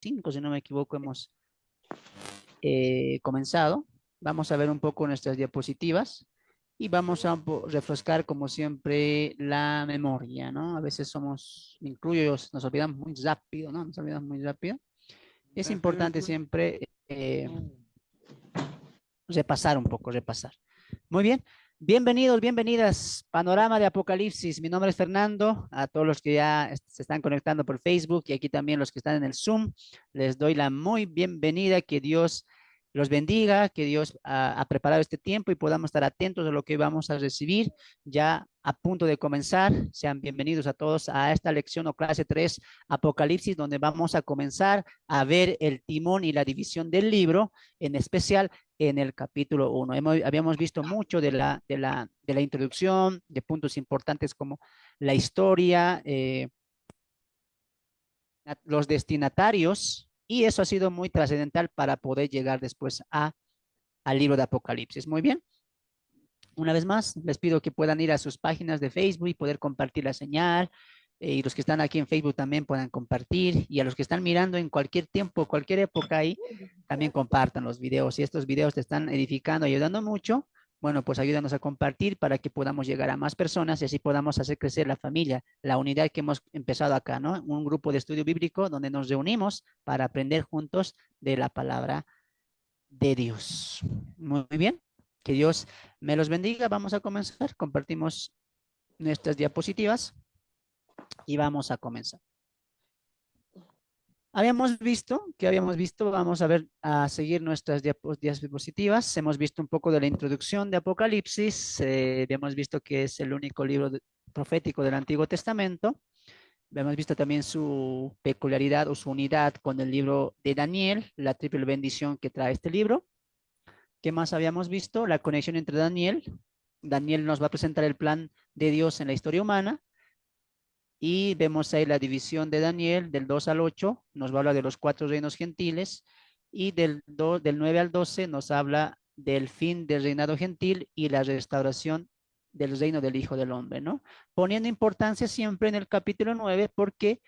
5, si no me equivoco, hemos comenzado. Vamos a ver un poco nuestras diapositivas y vamos a refrescar, como siempre, la memoria, ¿no? A veces me incluyo yo, nos olvidamos muy rápido, ¿no? Nos olvidamos muy rápido. Es importante siempre repasar un poco, repasar. Muy bien. Bienvenidos, bienvenidas. Panorama de Apocalipsis. Mi nombre es Fernando. A todos los que ya se están conectando por Facebook y aquí también los que están en el Zoom, les doy la muy bienvenida. Que Dios los bendiga, que Dios ha preparado este tiempo y podamos estar atentos a lo que vamos a recibir ya a punto de comenzar. Sean bienvenidos a todos a esta lección o clase 3, Apocalipsis, donde vamos a comenzar a ver el timón y la división del libro, en especial en el capítulo 1. Habíamos visto mucho de la introducción, de puntos importantes como la historia, los destinatarios, y eso ha sido muy trascendental para poder llegar después al libro de Apocalipsis. Muy bien. Una vez más, les pido que puedan ir a sus páginas de Facebook y poder compartir la señal. Y los que están aquí en Facebook también puedan compartir. Y a los que están mirando en cualquier tiempo, cualquier época ahí, también compartan los videos. Si estos videos te están edificando, ayudando mucho, bueno, pues ayúdanos a compartir para que podamos llegar a más personas y así podamos hacer crecer la familia, la unidad que hemos empezado acá, ¿no? Un grupo de estudio bíblico donde nos reunimos para aprender juntos de la palabra de Dios. Muy bien. Que Dios me los bendiga. Vamos a comenzar. Compartimos nuestras diapositivas y vamos a comenzar. Habíamos visto, vamos a ver, a seguir nuestras diapositivas. Hemos visto un poco de la introducción de Apocalipsis. Habíamos visto que es el único libro profético del Antiguo Testamento. Hemos visto también su peculiaridad o su unidad con el libro de Daniel, la triple bendición que trae este libro. ¿Qué más habíamos visto? La conexión entre Daniel. Daniel nos va a presentar el plan de Dios en la historia humana. Y vemos ahí la división de Daniel del 2 al 8, nos va a hablar de los 4 reinos gentiles. Y del 9 al 12 nos habla del fin del reinado gentil y la restauración del reino del Hijo del Hombre, ¿no? Poniendo importancia siempre en el capítulo 9, porque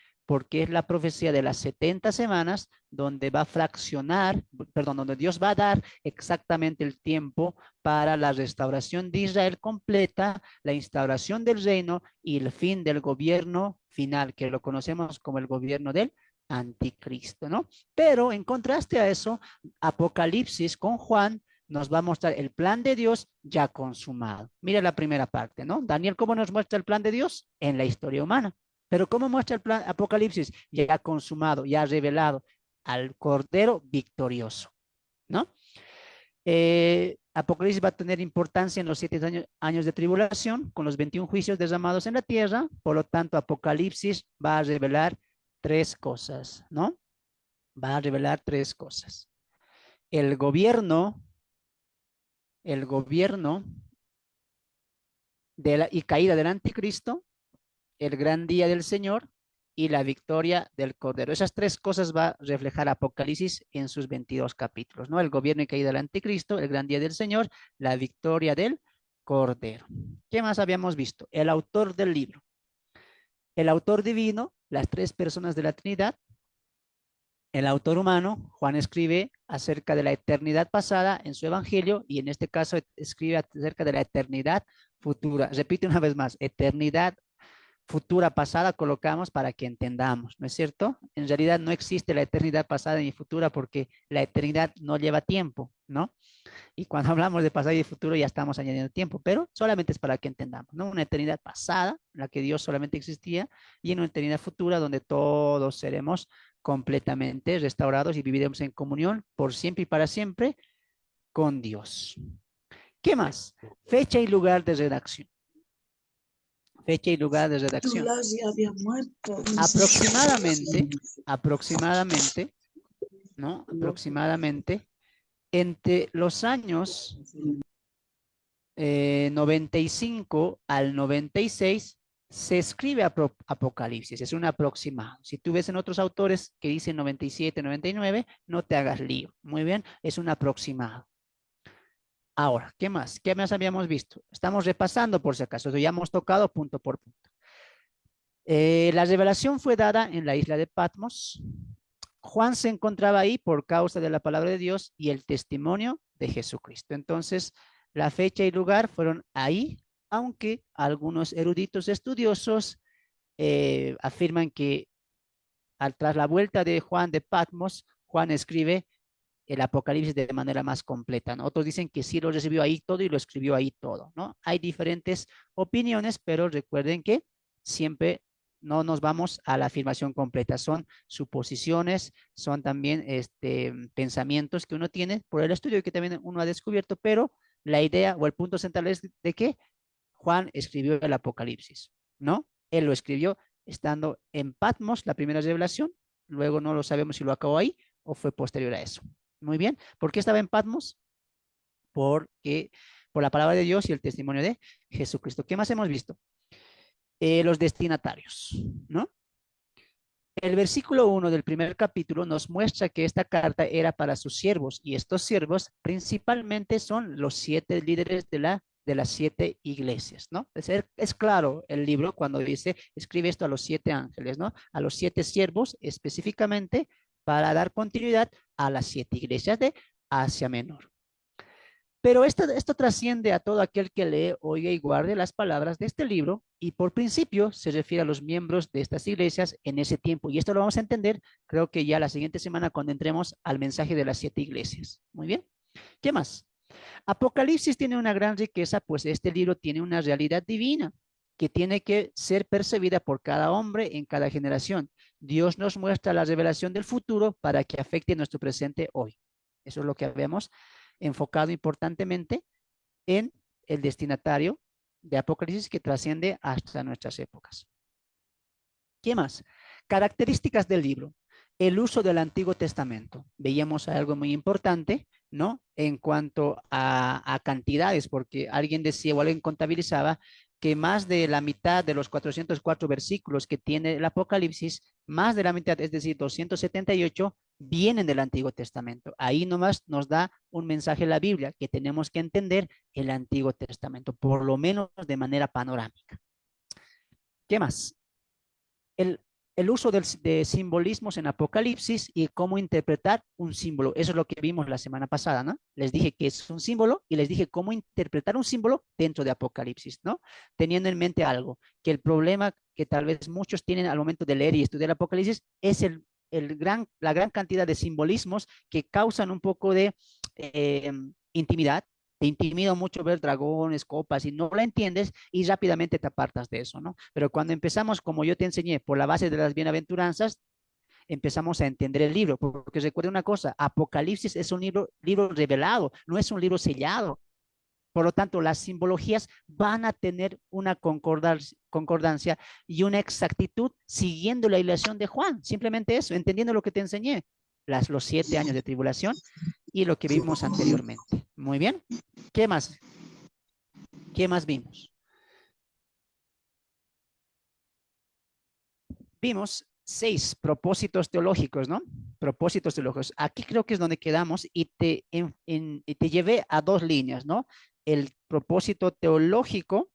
es la profecía de las 70 semanas, donde va a fraccionar, perdón, donde Dios va a dar exactamente el tiempo para la restauración de Israel completa, la instauración del reino y el fin del gobierno final, que lo conocemos como el gobierno del anticristo, ¿no? Pero en contraste a eso, Apocalipsis con Juan nos va a mostrar el plan de Dios ya consumado. Mira la primera parte, ¿no? Daniel, ¿cómo nos muestra el plan de Dios? En la historia humana. Pero ¿cómo muestra el plan Apocalipsis? Ya consumado, ya revelado al Cordero victorioso, ¿no? Apocalipsis va a tener importancia en los 7 años de tribulación, con los 21 juicios derramados en la tierra. Por lo tanto, Apocalipsis va a revelar 3 cosas, ¿no? Va a revelar 3 cosas. El gobierno y caída del anticristo, el gran día del Señor y la victoria del Cordero. Esas 3 cosas va a reflejar Apocalipsis en sus 22 capítulos, ¿no? El gobierno y caída del anticristo, el gran día del Señor, la victoria del Cordero. ¿Qué más habíamos visto? El autor del libro. El autor divino, las 3 personas de la Trinidad. El autor humano, Juan, escribe acerca de la eternidad pasada en su evangelio y en este caso escribe acerca de la eternidad futura. Repite una vez más, eternidad futura pasada colocamos para que entendamos, ¿no es cierto? En realidad no existe la eternidad pasada ni futura porque la eternidad no lleva tiempo, ¿no? Y cuando hablamos de pasado y de futuro ya estamos añadiendo tiempo, pero solamente es para que entendamos, ¿no? Una eternidad pasada, en la que Dios solamente existía, y en una eternidad futura donde todos seremos completamente restaurados y viviremos en comunión por siempre y para siempre con Dios. ¿Qué más? Fecha y lugar de redacción. Fecha y lugar de redacción. Ya había muerto. Aproximadamente, ¿no? Aproximadamente, entre los años 95 al 96 se escribe Apocalipsis, es un aproximado. Si tú ves en otros autores que dicen 97, 99, no te hagas lío. Muy bien, es un aproximado. Ahora, ¿qué más? ¿Qué más habíamos visto? Estamos repasando por si acaso, ya hemos tocado punto por punto. La revelación fue dada en la isla de Patmos. Juan se encontraba ahí por causa de la palabra de Dios y el testimonio de Jesucristo. Entonces, la fecha y lugar fueron ahí, aunque algunos eruditos estudiosos afirman que tras la vuelta de Juan de Patmos, Juan escribe el Apocalipsis de manera más completa, ¿no? Otros dicen que sí lo recibió ahí todo y lo escribió ahí todo, ¿no? Hay diferentes opiniones, pero recuerden que siempre no nos vamos a la afirmación completa, son suposiciones, son también pensamientos que uno tiene por el estudio que también uno ha descubierto, pero la idea o el punto central es de que Juan escribió el Apocalipsis, ¿no? Él lo escribió estando en Patmos, la primera revelación, luego no lo sabemos si lo acabó ahí o fue posterior a eso. Muy bien, ¿por qué estaba en Patmos? Porque por la palabra de Dios y el testimonio de Jesucristo. ¿Qué más hemos visto? Los destinatarios, ¿no? El versículo 1 del primer capítulo nos muestra que esta carta era para sus siervos y estos siervos principalmente son los 7 líderes de las 7 iglesias, ¿no? Es claro el libro cuando dice, escribe esto a los 7 ángeles, ¿no? A los 7 siervos específicamente para dar continuidad a las 7 iglesias de Asia Menor. Pero esto trasciende a todo aquel que lee, oiga y guarde las palabras de este libro y por principio se refiere a los miembros de estas iglesias en ese tiempo. Y esto lo vamos a entender, creo que ya la siguiente semana cuando entremos al mensaje de las 7 iglesias. Muy bien. ¿Qué más? Apocalipsis tiene una gran riqueza, pues este libro tiene una realidad divina que tiene que ser percibida por cada hombre en cada generación. Dios nos muestra la revelación del futuro para que afecte nuestro presente hoy. Eso es lo que habíamos enfocado importantemente en el destinatario de Apocalipsis que trasciende hasta nuestras épocas. ¿Qué más? Características del libro. El uso del Antiguo Testamento. Veíamos algo muy importante, ¿no? En cuanto a cantidades, porque alguien decía o alguien contabilizaba que más de la mitad de los 404 versículos que tiene el Apocalipsis, más de la mitad, es decir, 278, vienen del Antiguo Testamento. Ahí nomás nos da un mensaje la Biblia, que tenemos que entender el Antiguo Testamento, por lo menos de manera panorámica. ¿Qué más? El, el uso de simbolismos en Apocalipsis y cómo interpretar un símbolo. Eso es lo que vimos la semana pasada, ¿no? Les dije que es un símbolo y les dije cómo interpretar un símbolo dentro de Apocalipsis, ¿no? Teniendo en mente algo, que el problema que tal vez muchos tienen al momento de leer y estudiar Apocalipsis es la gran cantidad de simbolismos que causan un poco de intimidad. Te intimida mucho ver dragones, copas y no la entiendes y rápidamente te apartas de eso, ¿no? Pero cuando empezamos, como yo te enseñé, por la base de las bienaventuranzas, empezamos a entender el libro, porque recuerda una cosa, Apocalipsis es un libro revelado, no es un libro sellado. Por lo tanto, las simbologías van a tener una concordancia y una exactitud siguiendo la ilustración de Juan. Simplemente eso, entendiendo lo que te enseñé, los 7 años de tribulación y lo que vimos anteriormente. Muy bien. ¿Qué más? ¿Qué más vimos? Vimos 6 propósitos teológicos, ¿no? Propósitos teológicos. Aquí creo que es donde quedamos y te llevé a 2 líneas, ¿no? El propósito teológico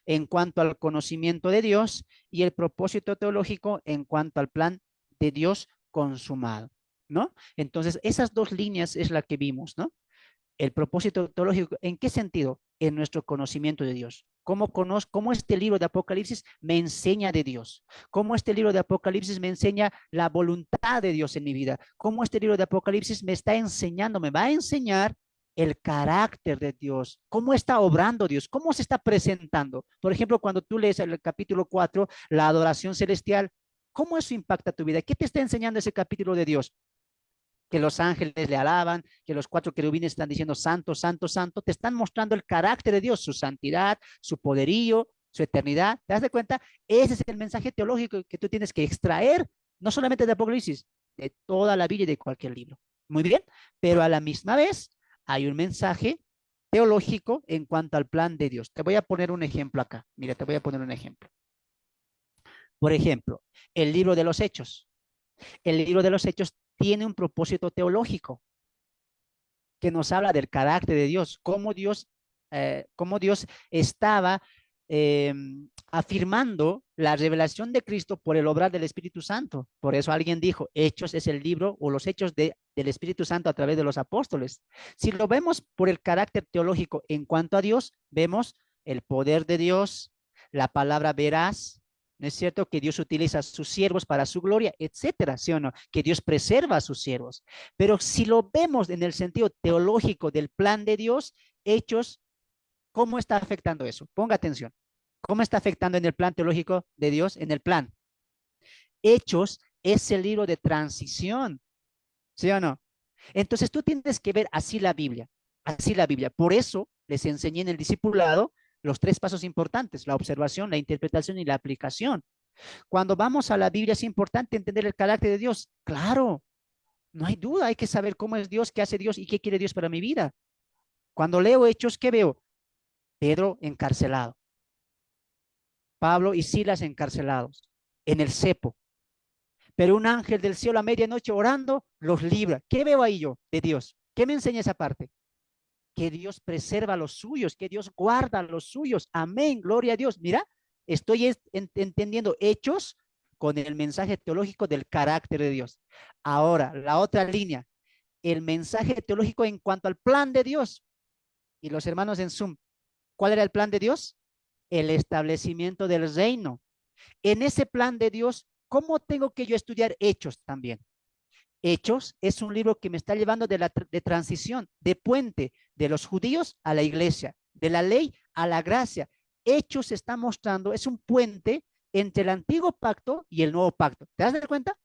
en cuanto al conocimiento de Dios y el propósito teológico en cuanto al plan de Dios consumado, ¿no? Entonces, esas 2 líneas es la que vimos, ¿no? El propósito teológico, ¿en qué sentido? En nuestro conocimiento de Dios. ¿Cómo este libro de Apocalipsis me enseña de Dios? ¿Cómo este libro de Apocalipsis me enseña la voluntad de Dios en mi vida? ¿Cómo este libro de Apocalipsis me está enseñando, me va a enseñar el carácter de Dios? ¿Cómo está obrando Dios? ¿Cómo se está presentando? Por ejemplo, cuando tú lees el capítulo 4, la adoración celestial, ¿cómo eso impacta tu vida? ¿Qué te está enseñando ese capítulo de Dios? Que los ángeles le alaban, que los 4 querubines están diciendo santo, santo, santo, te están mostrando el carácter de Dios, su santidad, su poderío, su eternidad. ¿Te das de cuenta? Ese es el mensaje teológico que tú tienes que extraer, no solamente de Apocalipsis, de toda la Biblia y de cualquier libro. Muy bien, pero a la misma vez hay un mensaje teológico en cuanto al plan de Dios. Te voy a poner un ejemplo acá. Mira, te voy a poner un ejemplo. Por ejemplo, el libro de los Hechos. El libro de los Hechos tiene un propósito teológico que nos habla del carácter de Dios, cómo Dios estaba eh, afirmando la revelación de Cristo por el obrar del Espíritu Santo. Por eso alguien dijo, Hechos es el libro o los hechos del Espíritu Santo a través de los apóstoles. Si lo vemos por el carácter teológico en cuanto a Dios, vemos el poder de Dios, la palabra veraz, ¿no es cierto? Que Dios utiliza a sus siervos para su gloria, etcétera, ¿sí o no? Que Dios preserva a sus siervos. Pero si lo vemos en el sentido teológico del plan de Dios, Hechos, ¿cómo está afectando eso? Ponga atención. ¿Cómo está afectando en el plan teológico de Dios? En el plan. Hechos es el libro de transición, ¿sí o no? Entonces tú tienes que ver así la Biblia, así la Biblia. Por eso les enseñé en el discipulado los tres pasos importantes, la observación, la interpretación y la aplicación. Cuando vamos a la Biblia es importante entender el carácter de Dios. Claro, no hay duda, hay que saber cómo es Dios, qué hace Dios y qué quiere Dios para mi vida. Cuando leo Hechos, ¿qué veo? Pedro encarcelado, Pablo y Silas encarcelados en el cepo, pero un ángel del cielo a medianoche orando los libra. ¿Qué veo ahí yo de Dios? ¿Qué me enseña esa parte? Que Dios preserva a los suyos, que Dios guarda a los suyos. Amén, gloria a Dios. Mira, estoy entendiendo Hechos con el mensaje teológico del carácter de Dios. Ahora, la otra línea, el mensaje teológico en cuanto al plan de Dios. Y los hermanos en Zoom, ¿cuál era el plan de Dios? El establecimiento del reino. En ese plan de Dios, ¿cómo tengo que yo estudiar Hechos también? Hechos es un libro que me está llevando de transición, de puente, de los judíos a la iglesia, de la ley a la gracia. Hechos está mostrando, es un puente entre el antiguo pacto y el nuevo pacto. ¿Te das de cuenta?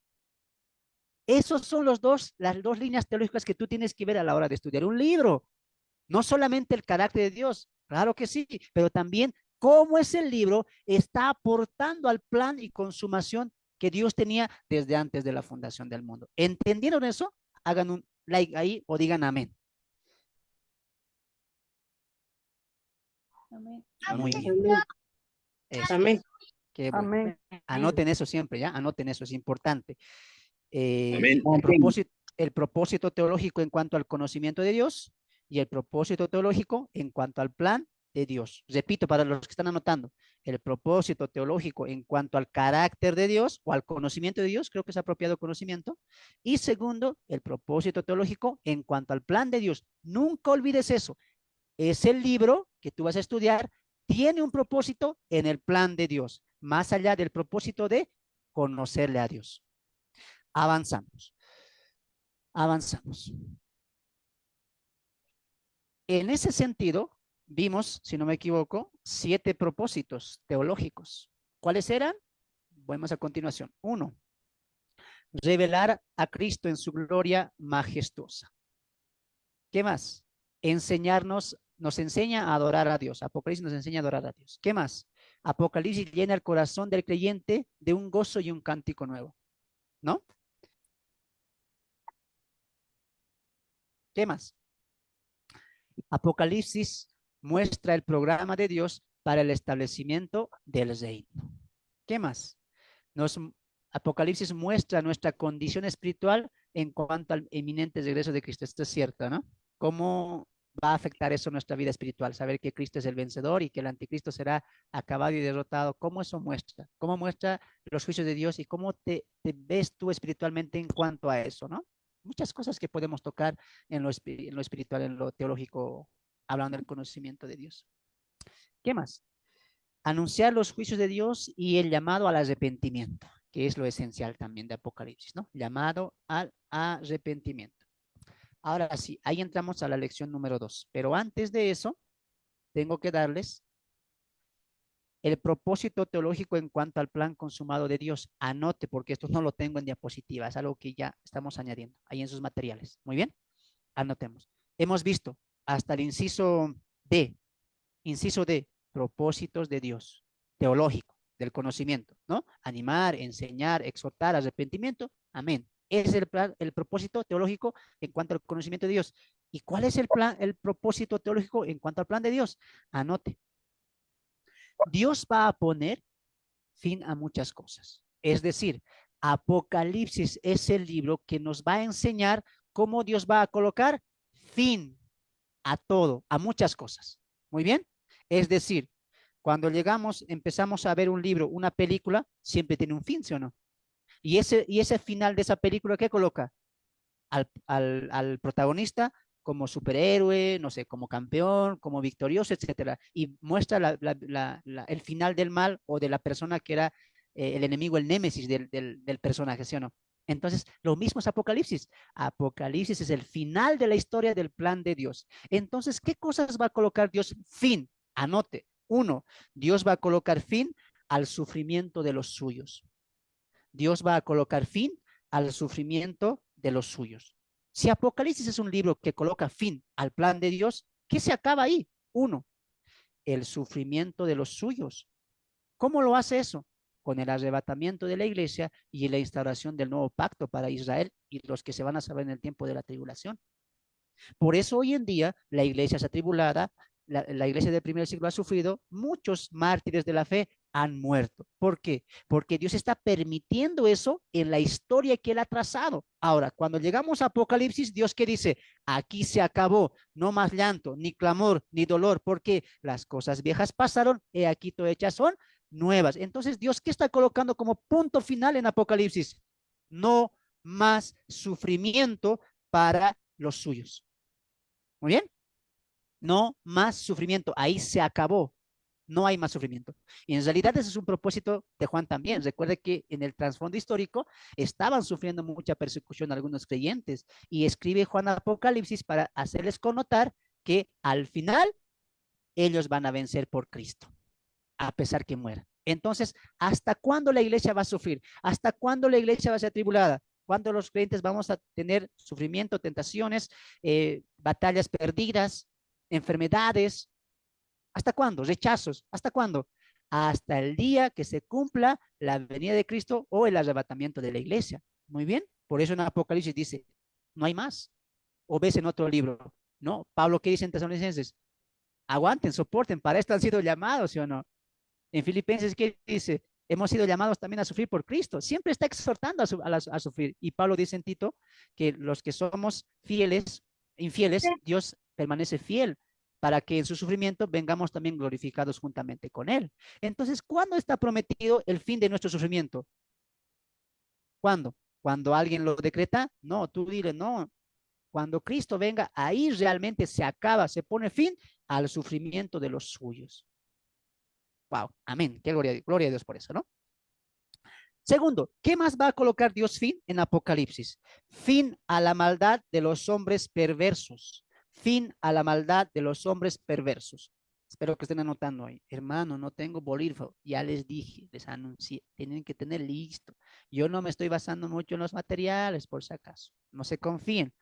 Esos son las dos líneas teológicas que tú tienes que ver a la hora de estudiar un libro. No solamente el carácter de Dios, claro que sí, pero también cómo ese libro está aportando al plan y consumación que Dios tenía desde antes de la fundación del mundo. ¿Entendieron eso? Hagan un like ahí o digan amén. Amén. Muy bien. Amén. Eso. Amén. Qué bueno. Amén. Anoten eso siempre, ¿ya? Anoten eso, es importante. Amén. El propósito teológico en cuanto al conocimiento de Dios y el propósito teológico en cuanto al plan de Dios. Repito, para los que están anotando, el propósito teológico en cuanto al carácter de Dios o al conocimiento de Dios, creo que es apropiado conocimiento. Y segundo, el propósito teológico en cuanto al plan de Dios. Nunca olvides eso. Es el libro que tú vas a estudiar, tiene un propósito en el plan de Dios, más allá del propósito de conocerle a Dios. Avanzamos. Avanzamos. En ese sentido, vimos, si no me equivoco, 7 propósitos teológicos. ¿Cuáles eran? Vamos a continuación. 1. Revelar a Cristo en su gloria majestuosa. ¿Qué más? Enseñarnos, nos enseña a adorar a Dios. Apocalipsis nos enseña a adorar a Dios. ¿Qué más? Apocalipsis llena el corazón del creyente de un gozo y un cántico nuevo. ¿No? ¿Qué más? Apocalipsis muestra el programa de Dios para el establecimiento del reino. ¿Qué más? Apocalipsis muestra nuestra condición espiritual en cuanto al eminente regreso de Cristo. Esto es cierto, ¿no? ¿Cómo va a afectar eso nuestra vida espiritual? Saber que Cristo es el vencedor y que el anticristo será acabado y derrotado. ¿Cómo eso muestra? ¿Cómo muestra los juicios de Dios y cómo te ves tú espiritualmente en cuanto a eso, ¿no? Muchas cosas que podemos tocar en lo espiritual, en lo teológico, hablando del conocimiento de Dios. ¿Qué más? Anunciar los juicios de Dios y el llamado al arrepentimiento, que es lo esencial también de Apocalipsis, ¿no? Llamado al arrepentimiento. Ahora sí, ahí entramos a la lección número 2. Pero antes de eso, tengo que darles el propósito teológico en cuanto al plan consumado de Dios. Anote, porque esto no lo tengo en diapositiva, es algo que ya estamos añadiendo ahí en sus materiales. Muy bien, anotemos. Hemos visto hasta el inciso D, propósitos de Dios, teológico, del conocimiento, ¿no? Animar, enseñar, exhortar, arrepentimiento, amén. Es el propósito teológico en cuanto al conocimiento de Dios. ¿Y cuál es el propósito teológico en cuanto al plan de Dios? Anote. Dios va a poner fin a muchas cosas. Es decir, Apocalipsis es el libro que nos va a enseñar cómo Dios va a colocar fin a todo, a muchas cosas. Muy bien. Es decir, Cuando llegamos, empezamos a ver un libro, una película, siempre tiene un fin, ¿sí o no? Y ese final de esa película, ¿qué coloca? Al protagonista como superhéroe, no sé, como campeón, como victorioso, etcétera, y muestra el final del mal o de la persona que era el enemigo, el némesis del personaje, ¿sí o no? Entonces, lo mismo es Apocalipsis. Apocalipsis es el final de la historia del plan de Dios. Entonces, ¿qué cosas va a colocar Dios? Fin. Anote. Uno, Dios va a colocar fin al sufrimiento de los suyos. Dios va a colocar fin al sufrimiento de los suyos. Si Apocalipsis es un libro que coloca fin al plan de Dios, ¿qué se acaba ahí? Uno, el sufrimiento de los suyos. ¿Cómo lo hace eso? Con el arrebatamiento de la iglesia y la instauración del nuevo pacto para Israel y los que se van a salvar en el tiempo de la tribulación. Por eso hoy en día la iglesia es atribulada, la iglesia del primer siglo ha sufrido, muchos mártires de la fe han muerto. ¿Por qué? Porque Dios está permitiendo eso en la historia que Él ha trazado. Ahora, cuando llegamos a Apocalipsis, Dios que dice, aquí se acabó, no más llanto, ni clamor, ni dolor, porque las cosas viejas pasaron, he aquí todas hechas son nuevas. Entonces, Dios, ¿qué está colocando como punto final en Apocalipsis? No más sufrimiento para los suyos. Muy bien. No más sufrimiento. Ahí se acabó. No hay más sufrimiento. Y en realidad ese es un propósito de Juan también. Recuerde que en el trasfondo histórico estaban sufriendo mucha persecución algunos creyentes y escribe Juan Apocalipsis para hacerles connotar que al final ellos van a vencer por Cristo, a pesar que mueran. Entonces, ¿hasta cuándo la iglesia va a sufrir? ¿Hasta cuándo la iglesia va a ser atribulada? ¿Cuándo los creyentes vamos a tener sufrimiento, tentaciones, batallas perdidas, enfermedades? ¿Hasta cuándo? Rechazos. ¿Hasta cuándo? Hasta el día que se cumpla la venida de Cristo o el arrebatamiento de la iglesia. Muy bien. Por eso en Apocalipsis dice, no hay más. O ves en otro libro. No, Pablo, ¿qué dice en Tesalonicenses? Aguanten, soporten, para esto han sido llamados, ¿sí o no? En Filipenses, ¿qué dice? Hemos sido llamados también a sufrir por Cristo. Siempre está exhortando a sufrir. Y Pablo dice en Tito que los que somos fieles, infieles, Dios permanece fiel para que en su sufrimiento vengamos también glorificados juntamente con Él. Entonces, ¿cuándo está prometido el fin de nuestro sufrimiento? ¿Cuándo? ¿Cuando alguien lo decreta? No, tú dile, no. Cuando Cristo venga, ahí realmente se acaba, se pone fin al sufrimiento de los suyos. Wow, amén. Qué gloria a Dios por eso, ¿no? Segundo, ¿qué más va a colocar Dios fin en Apocalipsis? Fin a la maldad de los hombres perversos. Fin a la maldad de los hombres perversos. Espero que estén anotando ahí. Hermano, no tengo bolígrafo. Ya les dije, les anuncié. Tienen que tener listo. Yo no me estoy basando mucho en los materiales, por si acaso. No se confíen.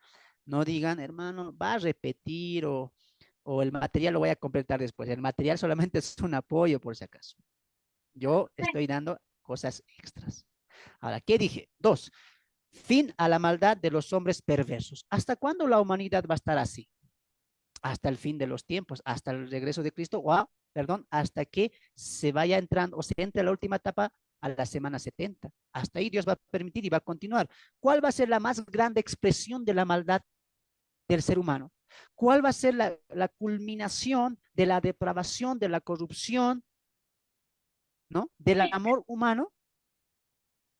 No digan, hermano, va a repetir o el material lo voy a completar después. El material solamente es un apoyo, por si acaso. Yo estoy dando cosas extras. Ahora, ¿qué dije? Dos, fin a la maldad de los hombres perversos. ¿Hasta cuándo la humanidad va a estar así? Hasta el fin de los tiempos, hasta el regreso de Cristo, o perdón, hasta que se vaya entrando o se entre a la última etapa a la semana 70. Hasta ahí Dios va a permitir y va a continuar. ¿Cuál va a ser la más grande expresión de la maldad del ser humano? ¿Cuál va a ser la culminación de la depravación, de la corrupción, ¿no? Del amor humano?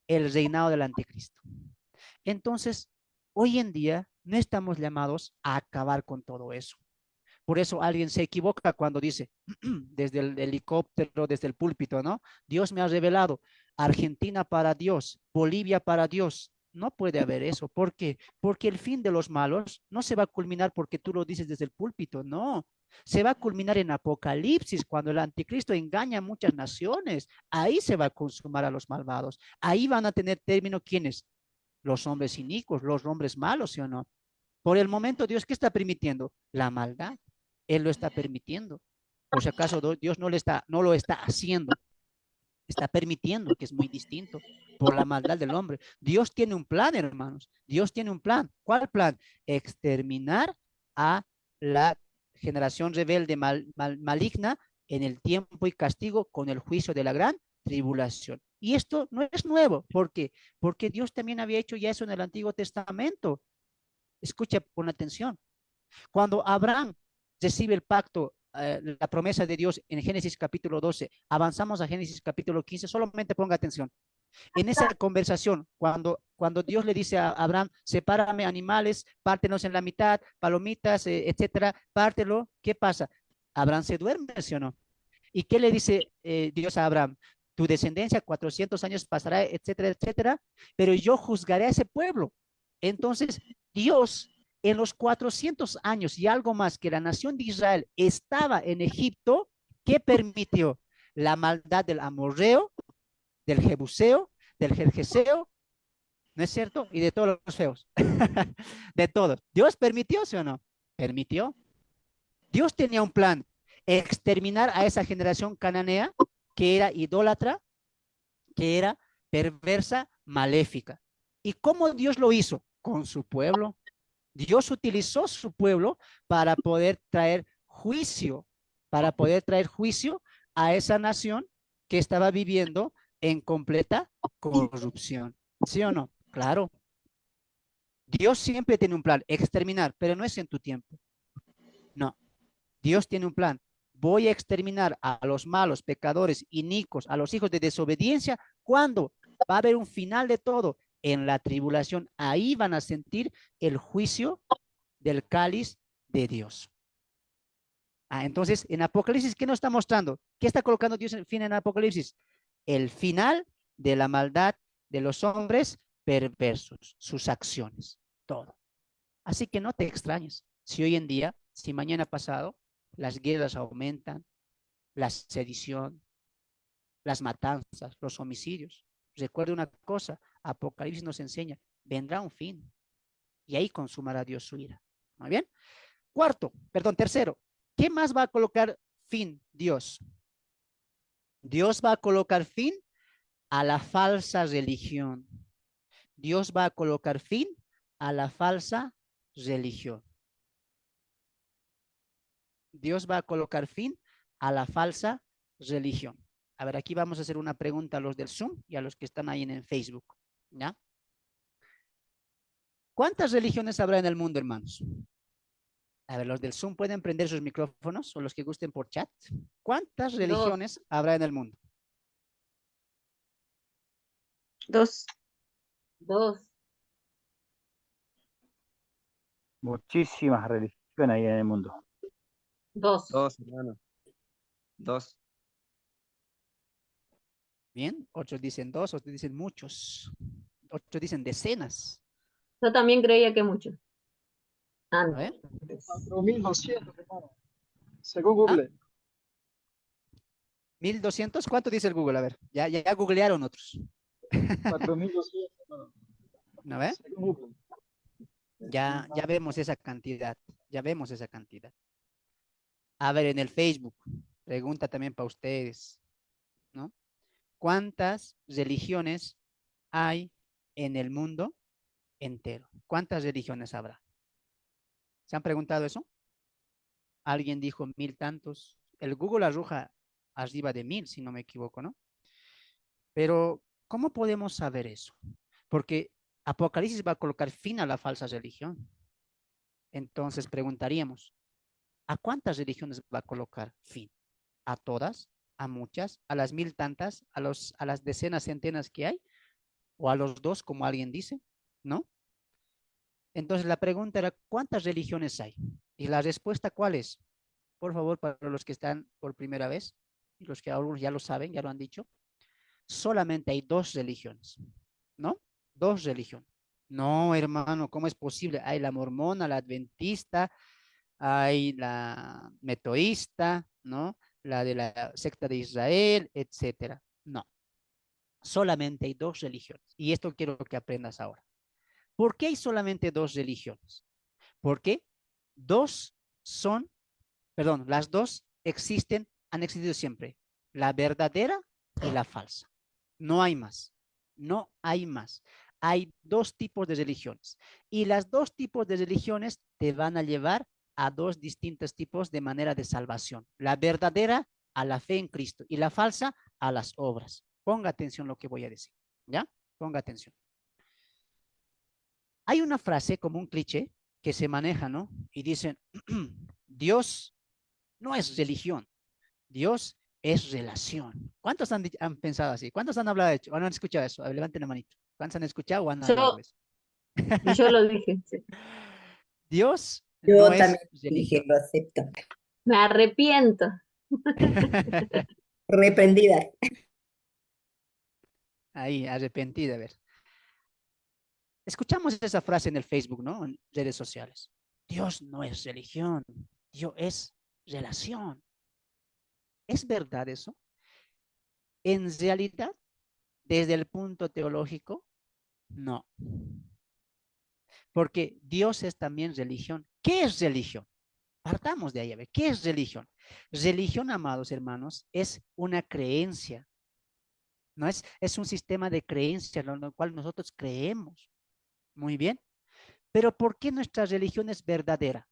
El reinado del anticristo. Entonces, hoy en día no estamos llamados a acabar con todo eso. Por eso alguien se equivoca cuando dice, desde el helicóptero, desde el púlpito, ¿no? Dios me ha revelado Argentina para Dios, Bolivia para Dios. No puede haber eso. ¿Por qué? Porque el fin de los malos no se va a culminar porque tú lo dices desde el púlpito, no. Se va a culminar en Apocalipsis, cuando el anticristo engaña a muchas naciones. Ahí se va a consumar a los malvados. Ahí van a tener término ¿quiénes? Los hombres inicuos, los hombres malos, ¿sí o no? Por el momento, Dios, ¿qué está permitiendo? La maldad. Él lo está permitiendo. Por si acaso Dios no lo está haciendo, está permitiendo, que es muy distinto, por la maldad del hombre. Dios tiene un plan, hermanos. Dios tiene un plan. ¿Cuál plan? Exterminar a la generación rebelde maligna en el tiempo y castigo con el juicio de la gran tribulación. Y esto no es nuevo. ¿Por qué? Porque Dios también había hecho ya eso en el Antiguo Testamento. Escucha con atención. Cuando Abraham recibe el pacto la promesa de Dios en Génesis capítulo 12, avanzamos a Génesis capítulo 15, solamente ponga atención. En esa conversación, cuando Dios le dice a Abraham, sepárame animales, pártenos en la mitad, palomitas, etcétera, pártelo, ¿qué pasa? Abraham se duerme, ¿sí o no? ¿Y qué le dice Dios a Abraham? Tu descendencia 400 años pasará, etcétera, etcétera, pero yo juzgaré a ese pueblo. Entonces, Dios, en los 400 años y algo más que la nación de Israel estaba en Egipto, ¿qué permitió? La maldad del amorreo, del jebuseo, del jerjeseo, ¿no es cierto? Y de todos los feos, de todos. ¿Dios permitió, sí o no? Permitió. Dios tenía un plan, exterminar a esa generación cananea que era idólatra, que era perversa, maléfica. ¿Y cómo Dios lo hizo? Con su pueblo. Dios utilizó su pueblo para poder traer juicio, a esa nación que estaba viviendo en completa corrupción. ¿Sí o no? Claro. Dios siempre tiene un plan, exterminar, pero no es en tu tiempo. No. Dios tiene un plan. Voy a exterminar a los malos, pecadores, inicuos, a los hijos de desobediencia. ¿Cuándo? Va a haber un final de todo. En la tribulación. Ahí van a sentir el juicio del cáliz de Dios. Entonces, en Apocalipsis, ¿qué nos está mostrando? ¿Qué está colocando Dios en fin en Apocalipsis? El final de la maldad de los hombres perversos, sus acciones, todo. Así que no te extrañes si hoy en día, si mañana pasado, las guerras aumentan, la sedición, las matanzas, los homicidios. Recuerde una cosa, Apocalipsis nos enseña, vendrá un fin y ahí consumará Dios su ira. ¿Muy bien? Tercero, ¿qué más va a colocar fin Dios? Dios va a colocar fin a la falsa religión. Dios va a colocar fin a la falsa religión. Dios va a colocar fin a la falsa religión. A ver, aquí vamos a hacer una pregunta a los del Zoom y a los que están ahí en el Facebook. ¿Ya? ¿Cuántas religiones habrá en el mundo, hermanos? A ver, los del Zoom pueden prender sus micrófonos o los que gusten por chat. ¿Cuántas religiones habrá en el mundo? Dos. Muchísimas religiones hay en el mundo. Dos, hermano. Dos. Bien, otros dicen dos, otros dicen muchos, otros dicen decenas. Yo también creía que mucho. A ver. 4.200, hermano. Según ¿Ah? Google. 1.200, ¿cuánto dice el Google? A ver, ya googlearon otros. 4.200, hermano. ¿No ve? Según Google. Ya vemos esa cantidad, ya vemos esa cantidad. A ver, en el Facebook, pregunta también para ustedes, ¿no? ¿Cuántas religiones hay en el mundo entero? ¿Cuántas religiones habrá? ¿Se han preguntado eso? Alguien dijo 1.000 tantos. El Google arroja arriba de 1.000, si no me equivoco, ¿no? Pero, ¿cómo podemos saber eso? Porque Apocalipsis va a colocar fin a la falsa religión. Entonces preguntaríamos, ¿a cuántas religiones va a colocar fin? ¿A todas? ¿A muchas? ¿A las 1.000 tantas? ¿A las decenas, centenas que hay? ¿O a los dos, como alguien dice? ¿No? Entonces la pregunta era, ¿cuántas religiones hay? Y la respuesta, ¿cuál es? Por favor, para los que están por primera vez, y los que algunos ya lo saben, ya lo han dicho, solamente hay dos religiones, ¿no? Dos religiones. No, hermano, ¿cómo es posible? Hay la mormona, la adventista, hay la metodista, ¿no? La de la secta de Israel, etcétera. No, solamente hay dos religiones. Y esto quiero que aprendas ahora. ¿Por qué hay solamente dos religiones? Porque dos son, perdón, las dos existen, han existido siempre. La verdadera y la falsa. No hay más. No hay más. Hay dos tipos de religiones. Y las dos tipos de religiones te van a llevar a dos distintos tipos de manera de salvación. La verdadera a la fe en Cristo y la falsa a las obras. Ponga atención lo que voy a decir. ¿Ya? Ponga atención. Hay una frase como un cliché que se maneja, ¿no? Y dicen, Dios no es religión. Dios es relación. ¿Cuántos han pensado así? ¿Cuántos han hablado de hecho? ¿O no han escuchado eso? A ver, levanten la manito. ¿Cuántos han escuchado o han hablado Yo, de eso? yo lo dije, sí. Dios no Yo es también dije, religión. lo acepto. Me arrepiento. Reprendida. Ahí, arrepentida, a ver. Escuchamos esa frase en el Facebook, ¿no? En redes sociales. Dios no es religión, Dios es relación. ¿Es verdad eso? En realidad, desde el punto teológico, no. Porque Dios es también religión. ¿Qué es religión? Partamos de ahí a ver, ¿qué es religión? Religión, amados hermanos, es una creencia, ¿no? Es un sistema de creencias en lo cual nosotros creemos. Muy bien. Pero ¿por qué nuestra religión es verdadera?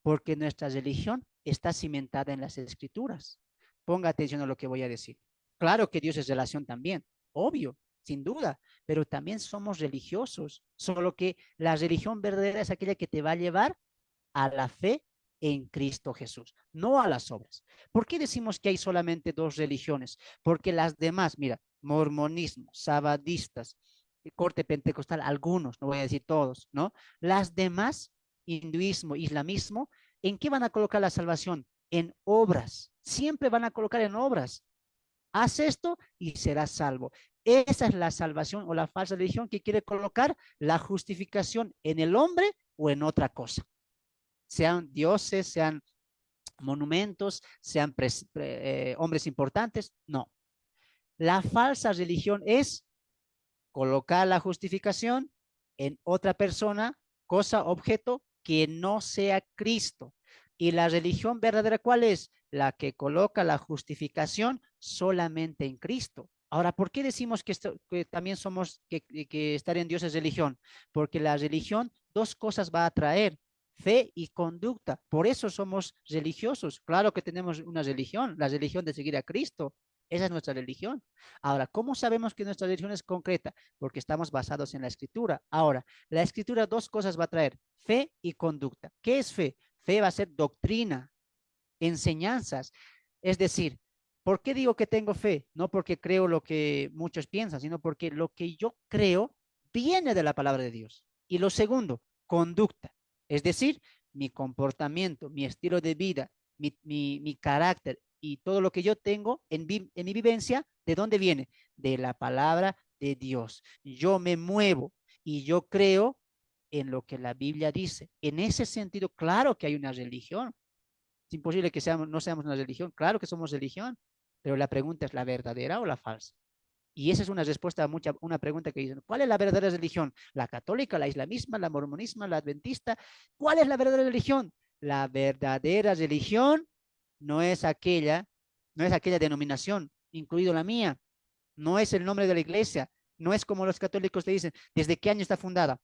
Porque nuestra religión está cimentada en las escrituras. Ponga atención a lo que voy a decir. Claro que Dios es relación también, obvio, sin duda, pero también somos religiosos, solo que la religión verdadera es aquella que te va a llevar a la fe en Cristo Jesús, no a las obras. ¿Por qué decimos que hay solamente dos religiones? Porque las demás, mira, mormonismo, sabadistas, corte pentecostal, algunos, no voy a decir todos, ¿no? Las demás, hinduismo, islamismo, ¿en qué van a colocar la salvación? En obras. Siempre van a colocar en obras. Haz esto y serás salvo. Esa es la salvación o la falsa religión que quiere colocar la justificación en el hombre o en otra cosa. Sean dioses, sean monumentos, sean hombres importantes. No. La falsa religión es colocar la justificación en otra persona, cosa, objeto que no sea Cristo. Y la religión verdadera, ¿cuál es? La que coloca la justificación solamente en Cristo. Ahora, ¿por qué decimos que también somos, que estar en Dios es religión? Porque la religión dos cosas va a traer, fe y conducta. Por eso somos religiosos. Claro que tenemos una religión, la religión de seguir a Cristo. Esa es nuestra religión. Ahora, ¿cómo sabemos que nuestra religión es concreta? Porque estamos basados en la escritura. Ahora, la escritura dos cosas va a traer, fe y conducta. ¿Qué es fe? Fe va a ser doctrina, enseñanzas. Es decir, ¿por qué digo que tengo fe? No porque creo lo que muchos piensan, sino porque lo que yo creo viene de la palabra de Dios. Y lo segundo, conducta. Es decir, mi comportamiento, mi estilo de vida, mi carácter y todo lo que yo tengo en mi vivencia, ¿de dónde viene? De la palabra de Dios. Yo me muevo y yo creo en lo que la Biblia dice. En ese sentido, claro que hay una religión. Es imposible que no seamos una religión. Claro que somos religión, pero la pregunta es, ¿la verdadera o la falsa? Y esa es una respuesta a una pregunta que dicen, ¿cuál es la verdadera religión? ¿La católica, la islamista, la mormonismo, la adventista? ¿Cuál es la verdadera religión? La verdadera religión no es aquella, no es aquella denominación, incluido la mía, no es el nombre de la iglesia, no es como los católicos te dicen, ¿desde qué año está fundada?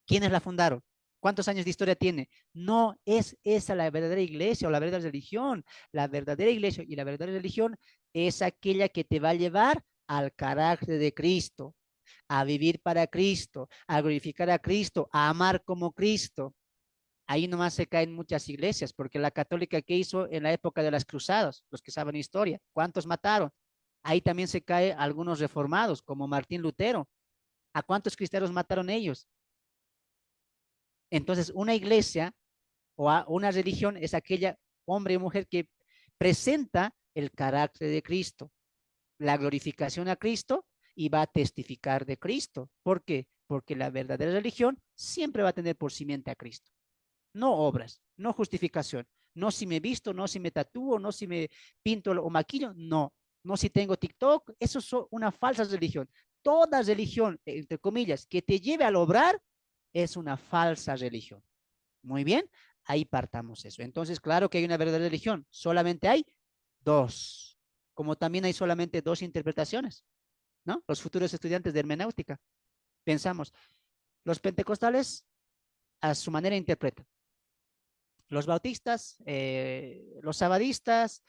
¿Quiénes la fundaron? ¿Cuántos años de historia tiene? No es esa la verdadera iglesia o la verdadera religión. La verdadera iglesia y la verdadera religión es aquella que te va a llevar al carácter de Cristo, a vivir para Cristo, a glorificar a Cristo, a amar como Cristo. Ahí nomás se caen muchas iglesias, porque la católica que hizo en la época de las cruzadas, los que saben historia, ¿cuántos mataron? Ahí también se caen algunos reformados, como Martín Lutero. ¿A cuántos cristianos mataron ellos? Entonces, una iglesia o una religión es aquella hombre y mujer que presenta el carácter de Cristo, la glorificación a Cristo y va a testificar de Cristo. ¿Por qué? Porque la verdadera religión siempre va a tener por simiente a Cristo. No obras, no justificación, no si me visto, no si me tatúo, no si me pinto o maquillo, no, no si tengo TikTok, eso es una falsa religión. Toda religión, entre comillas, que te lleve al obrar es una falsa religión. Muy bien, ahí partamos eso. Entonces, claro que hay una verdadera religión, solamente hay dos, como también hay solamente dos interpretaciones, ¿no? Los futuros estudiantes de hermenéutica, pensamos, los pentecostales a su manera interpretan, los bautistas, los sabadistas,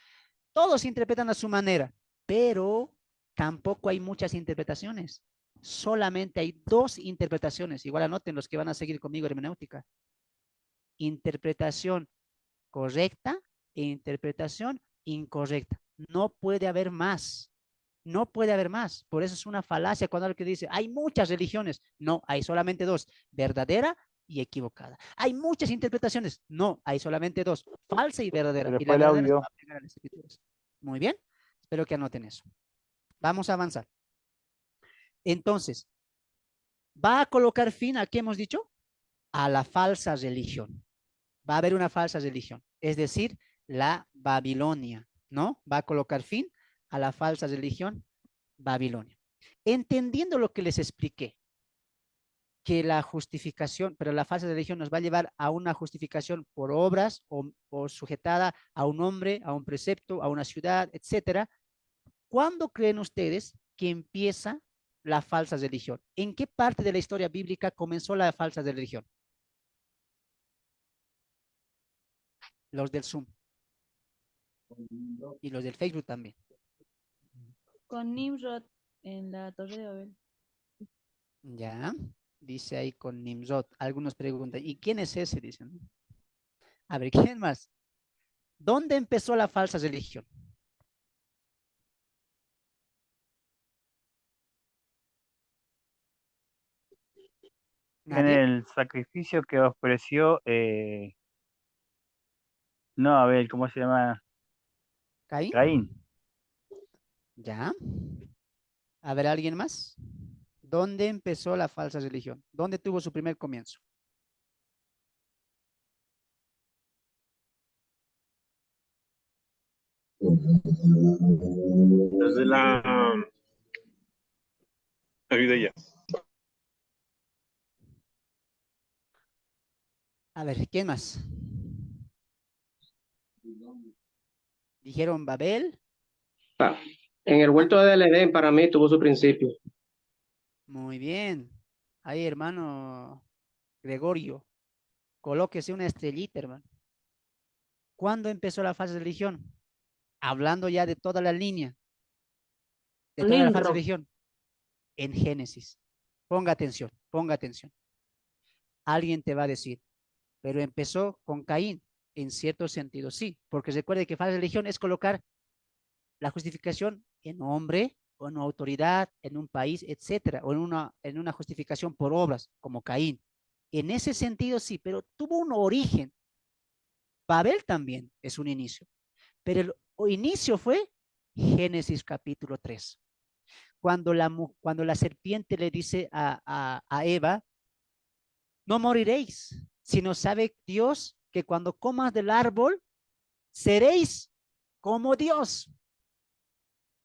todos interpretan a su manera, pero tampoco hay muchas interpretaciones. Solamente hay dos interpretaciones. Igual anoten los que van a seguir conmigo hermenéutica. Interpretación correcta interpretación incorrecta. No puede haber más. No puede haber más. Por eso es una falacia cuando alguien dice, hay muchas religiones. No, hay solamente dos, verdadera y equivocada. Hay muchas interpretaciones. No, hay solamente dos, falsa y Se verdadera. le Y fue la el verdadera se va audio. a pegar a las escrituras. Muy bien. Espero que anoten eso. Vamos a avanzar. Entonces, ¿va a colocar fin a qué hemos dicho? A la falsa religión. Va a haber una falsa religión, es decir, la Babilonia, ¿no? Va a colocar fin a la falsa religión Babilonia. Entendiendo lo que les expliqué, que la justificación, pero la falsa religión nos va a llevar a una justificación por obras o sujetada a un hombre, a un precepto, a una ciudad, etcétera. ¿Cuándo creen ustedes que empieza la falsa religión? ¿En qué parte de la historia bíblica comenzó la falsa religión? Los del Zoom y los del Facebook también. Con Nimrod en la Torre de Babel. Ya, dice ahí con Nimrod. Algunos preguntan, ¿y quién es ese? Dicen. A ver, ¿quién más? ¿Dónde empezó la falsa religión? En ¿Nadie? el sacrificio que ofreció, no, a ver, ¿cómo se llama? ¿Caín? Caín. Ya. A ver, ¿alguien más? ¿Dónde empezó la falsa religión? ¿Dónde tuvo su primer comienzo? Desde la vida ya. A ver, ¿quién más? Dijeron Babel. Ah, en el huerto del Edén para mí tuvo su principio. Muy bien. Ahí, hermano Gregorio, colóquese una estrellita, hermano. ¿Cuándo empezó la falsa religión? Hablando ya de toda la línea, de toda la falsa Nimrod. religión, en Génesis. Ponga atención, ponga atención. Alguien te va a decir, pero empezó con Caín. En cierto sentido, sí, porque recuerde que falsa religión es colocar la justificación en hombre o en autoridad, en un país, etcétera, o en una justificación por obras, como Caín. En ese sentido, sí, pero tuvo un origen. Babel también es un inicio, pero el inicio fue Génesis capítulo 3. Cuando la serpiente le dice a Eva, no moriréis, sino sabe Dios que cuando comas del árbol, seréis como Dios.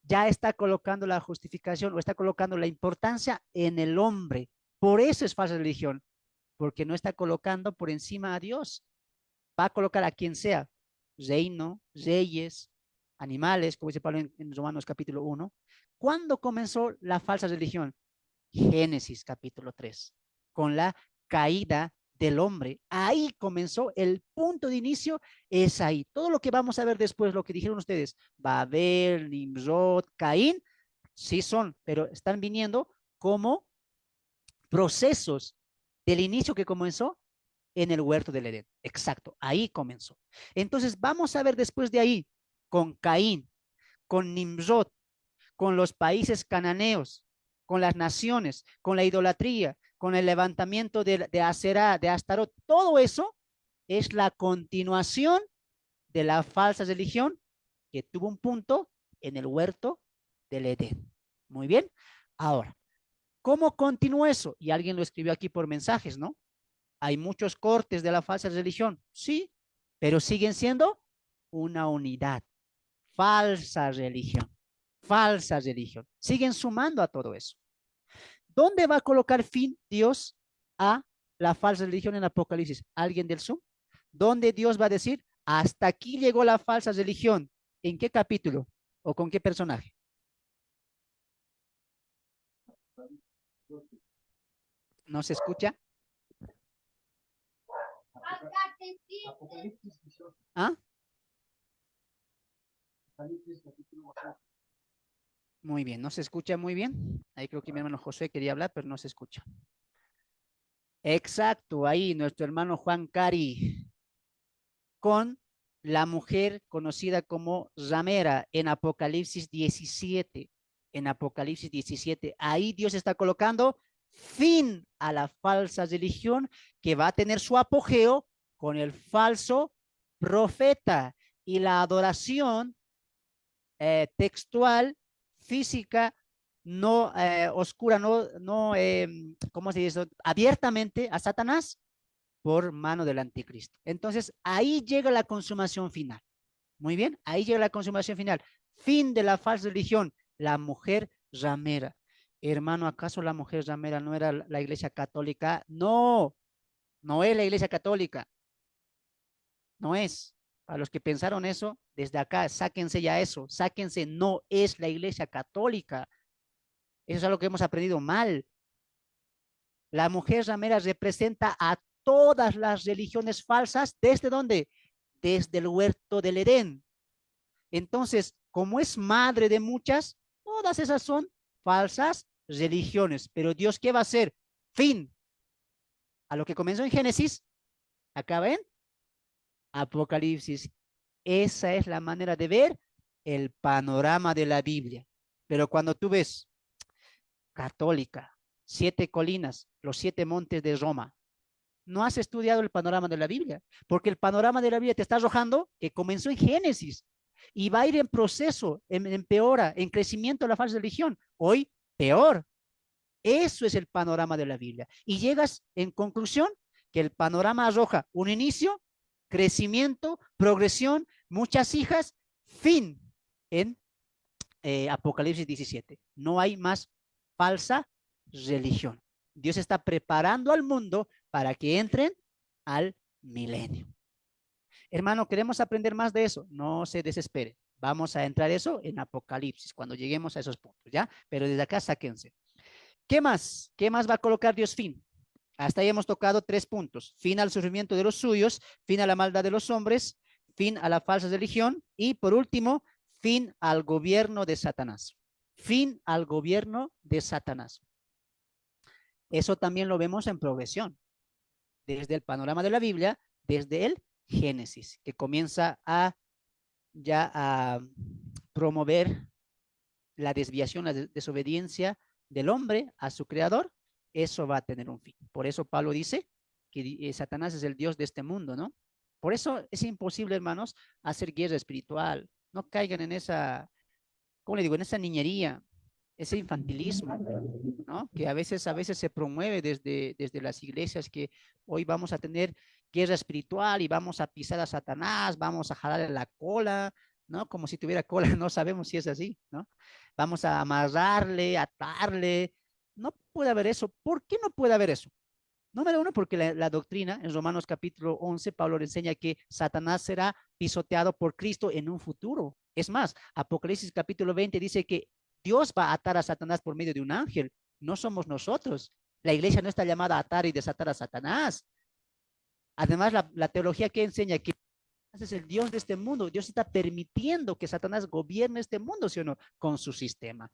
Ya está colocando la justificación o está colocando la importancia en el hombre. Por eso es falsa religión, porque no está colocando por encima a Dios. Va a colocar a quien sea, reino, reyes, animales, como dice Pablo en Romanos capítulo 1. ¿Cuándo comenzó la falsa religión? Génesis capítulo 3, con la caída del hombre. Ahí comenzó el punto de inicio, es ahí. Todo lo que vamos a ver después, lo que dijeron ustedes, Babel, Nimrod, Caín, sí son, pero están viniendo como procesos del inicio que comenzó en el huerto del Edén. Exacto, ahí comenzó. Entonces vamos a ver después de ahí, con Caín, con Nimrod, con los países cananeos, con las naciones, con la idolatría, con el levantamiento de Aserá, de Astarot. Todo eso es la continuación de la falsa religión que tuvo un punto en el huerto del Edén. Muy bien. Ahora, ¿cómo continuó eso? Y alguien lo escribió aquí por mensajes, ¿no? Hay muchos cortes de la falsa religión, sí, pero siguen siendo una unidad. Falsa religión, falsa religión. Siguen sumando a todo eso. ¿Dónde va a colocar fin Dios a la falsa religión en Apocalipsis? ¿Alguien del Zoom? ¿Dónde Dios va a decir, hasta aquí llegó la falsa religión? ¿En qué capítulo? ¿O con qué personaje? ¿No se escucha? ¿Ah? Muy bien, ¿no se escucha muy bien? Ahí creo que mi hermano José quería hablar, pero no se escucha. Exacto, ahí nuestro hermano Juan Cari con la mujer conocida como ramera en Apocalipsis 17. En Apocalipsis 17, ahí Dios está colocando fin a la falsa religión que va a tener su apogeo con el falso profeta y la adoración textual, física, no oscura, ¿cómo se dice? Abiertamente a Satanás por mano del anticristo. Entonces, ahí llega la consumación final. Muy bien, ahí llega la consumación final. Fin de la falsa religión, la mujer ramera. Hermano, ¿acaso la mujer ramera no era la iglesia católica? No, no es la iglesia católica. No es. A los que pensaron eso, desde acá, sáquense ya eso, sáquense, no es la iglesia católica. Eso es algo que hemos aprendido mal. La mujer ramera representa a todas las religiones falsas, ¿desde dónde? Desde el huerto del Edén. Entonces, como es madre de muchas, todas esas son falsas religiones. Pero Dios, ¿qué va a hacer? Fin. A lo que comenzó en Génesis, acá ven, Apocalipsis. Esa es la manera de ver el panorama de la Biblia. Pero cuando tú ves católica, 7 colinas, los 7 montes de Roma, no has estudiado el panorama de la Biblia, porque el panorama de la Biblia te está arrojando que comenzó en Génesis y va a ir en proceso, empeora, en crecimiento la falsa religión. Hoy, peor. Eso es el panorama de la Biblia. Y llegas en conclusión que el panorama arroja un inicio, crecimiento, progresión, muchas hijas, fin en Apocalipsis 17. No hay más falsa religión. Dios está preparando al mundo para que entren al milenio. Hermano, ¿queremos aprender más de eso? No se desespere. Vamos a entrar eso en Apocalipsis cuando lleguemos a esos puntos, ¿ya? Pero desde acá sáquense. ¿Qué más? ¿Qué más va a colocar Dios fin? Hasta ahí hemos tocado 3 puntos. Fin al sufrimiento de los suyos, fin a la maldad de los hombres, fin a la falsa religión y por último, fin al gobierno de Satanás. Fin al gobierno de Satanás. Eso también lo vemos en progresión. Desde el panorama de la Biblia, desde el Génesis, que comienza a promover la desviación, la desobediencia del hombre a su creador. Eso va a tener un fin. Por eso Pablo dice que Satanás es el Dios de este mundo, ¿no? Por eso es imposible, hermanos, hacer guerra espiritual. No caigan en esa, ¿cómo le digo? En esa niñería, ese infantilismo, ¿no? Que a veces se promueve desde las iglesias, que hoy vamos a tener guerra espiritual y vamos a pisar a Satanás, vamos a jalarle la cola, ¿no? Como si tuviera cola, no sabemos si es así, ¿no? Vamos a amarrarle, atarle. No puede haber eso. ¿Por qué no puede haber eso? Número uno, porque la doctrina en Romanos capítulo 11, Pablo le enseña que Satanás será pisoteado por Cristo en un futuro. Es más, Apocalipsis capítulo 20 dice que Dios va a atar a Satanás por medio de un ángel. No somos nosotros. La iglesia no está llamada a atar y desatar a Satanás. Además, la teología que enseña que es el Dios de este mundo. Dios está permitiendo que Satanás gobierne este mundo, ¿sí o no? Con su sistema.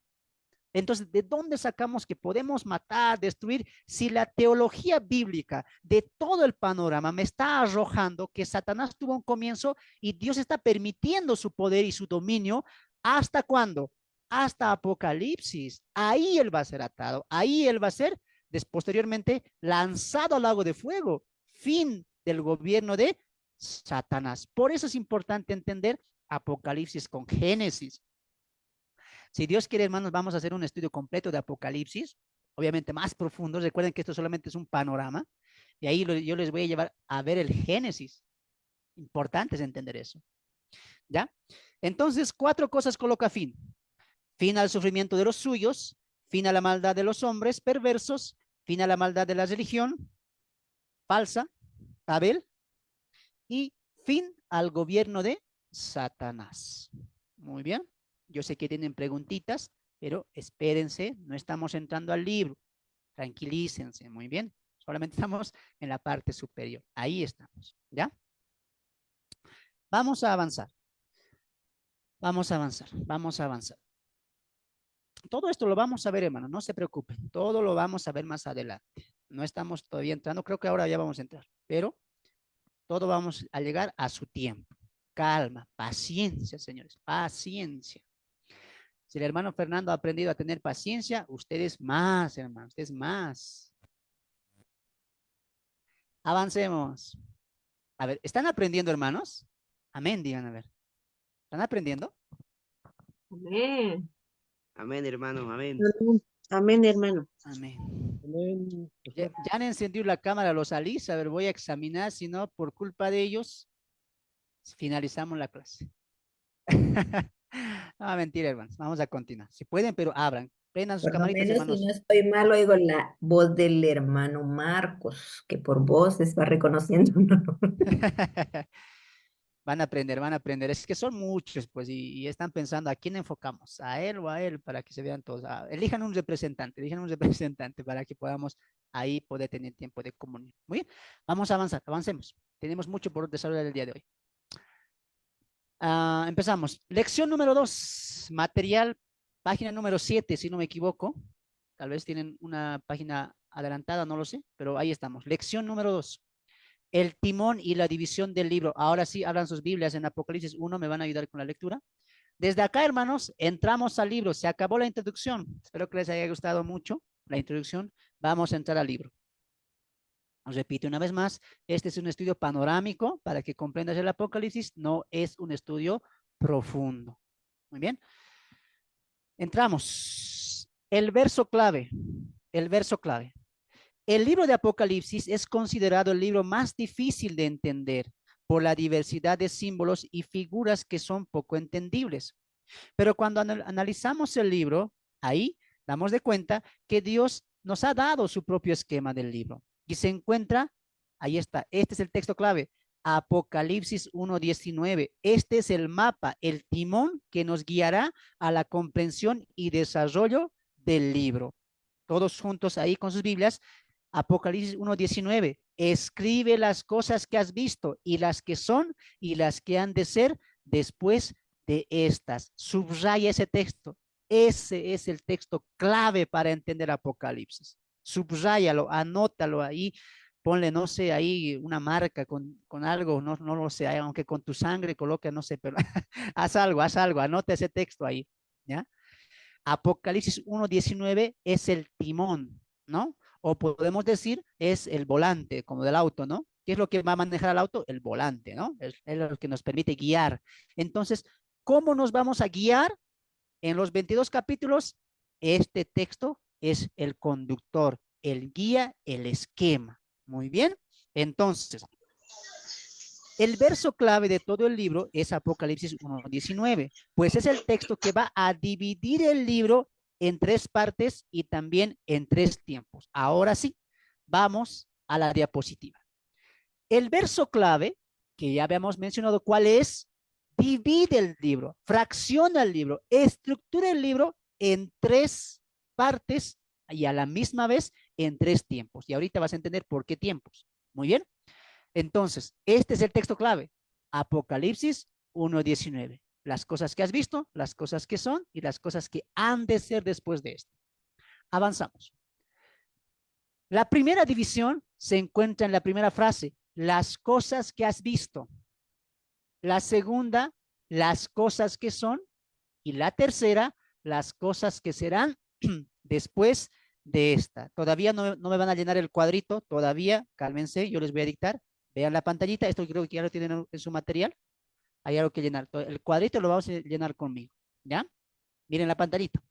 Entonces, ¿de dónde sacamos que podemos matar, destruir? Si la teología bíblica de todo el panorama me está arrojando que Satanás tuvo un comienzo y Dios está permitiendo su poder y su dominio, ¿hasta cuándo? Hasta Apocalipsis. Ahí él va a ser atado, ahí él va a ser posteriormente lanzado al lago de fuego. Fin del gobierno de Satanás. Por eso es importante entender Apocalipsis con Génesis. Si Dios quiere, hermanos, vamos a hacer un estudio completo de Apocalipsis, obviamente más profundo. Recuerden que esto solamente es un panorama, y ahí yo les voy a llevar a ver el Génesis. Importante es entender eso. ¿Ya? Entonces, 4 cosas coloca fin. Fin al sufrimiento de los suyos, fin a la maldad de los hombres perversos, fin a la maldad de la religión falsa, Abel, y fin al gobierno de Satanás. Muy bien. Yo sé que tienen preguntitas, pero espérense, no estamos entrando al libro. Tranquilícense, muy bien. Solamente estamos en la parte superior. Ahí estamos, ¿ya? Vamos a avanzar. Vamos a avanzar, vamos a avanzar. Todo esto lo vamos a ver, hermano, no se preocupen. Todo lo vamos a ver más adelante. No estamos todavía entrando, creo que ahora ya vamos a entrar, pero todo vamos a llegar a su tiempo. calma, paciencia, señores, paciencia. Si el hermano Fernando ha aprendido a tener paciencia, ustedes más, hermanos, ustedes más. Avancemos. A ver, ¿están aprendiendo, hermanos? Amén, digan, a ver. ¿Están aprendiendo? Amén. Amén, hermano, amén. Amén, hermano. Amén. Amén. Ya han encendido la cámara los Alís. A ver, voy a examinar, si no, por culpa de ellos, finalizamos la clase. No, mentira, hermanos. Vamos a continuar. Si pueden, pero abran. Prendan sus Por lo camaritas, menos hermanos. si no estoy mal, oigo la voz del hermano Marcos, que por voces va reconociendo. Van a aprender, van a aprender. Es que son muchos, pues, y están pensando, ¿a quién enfocamos? ¿A él o a él? Para que se vean todos. Elijan un representante para que podamos ahí poder tener tiempo de comunión. Muy bien, vamos a avanzar, avancemos. Tenemos mucho por desarrollar el día de hoy. Empezamos. Lección número 2, material, página número 7, si no me equivoco. Tal vez tienen una página adelantada, no lo sé, pero ahí estamos. Lección número 2. El timón y la división del libro. Ahora sí, abran sus Biblias en Apocalipsis 1, me van a ayudar con la lectura. Desde acá, hermanos, entramos al libro. Se acabó la introducción. Espero que les haya gustado mucho la introducción. Vamos a entrar al libro. Os repito una vez más, este es un estudio panorámico para que comprendas el Apocalipsis, no es un estudio profundo. Muy bien. Entramos. El verso clave. El verso clave. El libro de Apocalipsis es considerado el libro más difícil de entender por la diversidad de símbolos y figuras que son poco entendibles. Pero cuando analizamos el libro, ahí damos de cuenta que Dios nos ha dado su propio esquema del libro. Y se encuentra, ahí está, este es el texto clave, Apocalipsis 1:19. Este es el mapa, el timón que nos guiará a la comprensión y desarrollo del libro. Todos juntos ahí con sus Biblias. Apocalipsis 1:19, escribe las cosas que has visto y las que son y las que han de ser después de estas. Subraya ese texto. Ese es el texto clave para entender Apocalipsis. Subráyalo, anótalo ahí, ponle, no sé, ahí una marca con algo, no lo sé, aunque con tu sangre coloca, no sé, pero haz algo, anota ese texto ahí, ¿ya? Apocalipsis 1:19 es el timón, ¿no? O podemos decir, es el volante, como del auto, ¿no? ¿Qué es lo que va a manejar el auto? El volante, ¿no? Es lo que nos permite guiar. Entonces, ¿cómo nos vamos a guiar en los 22 capítulos? Este texto es el conductor, el guía, el esquema. Muy bien. Entonces, el verso clave de todo el libro es Apocalipsis 1:19, pues es el texto que va a dividir el libro en 3 partes y también en 3 tiempos. Ahora sí, vamos a la diapositiva. El verso clave, que ya habíamos mencionado, ¿cuál es? Divide el libro, fracciona el libro, estructura el libro en 3 partes y a la misma vez en 3 tiempos. Y ahorita vas a entender por qué tiempos. Muy bien. Entonces, este es el texto clave. Apocalipsis 1:19. Las cosas que has visto, las cosas que son y las cosas que han de ser después de esto. Avanzamos. La primera división se encuentra en la primera frase, las cosas que has visto. La segunda, las cosas que son. Y la tercera, las cosas que serán después de esta. Todavía no me van a llenar el cuadrito, todavía, cálmense, yo les voy a dictar. Vean la pantallita, esto creo que ya lo tienen en su material. Hay algo que llenar. El cuadrito lo vamos a llenar conmigo, ¿ya? Miren la pantallita.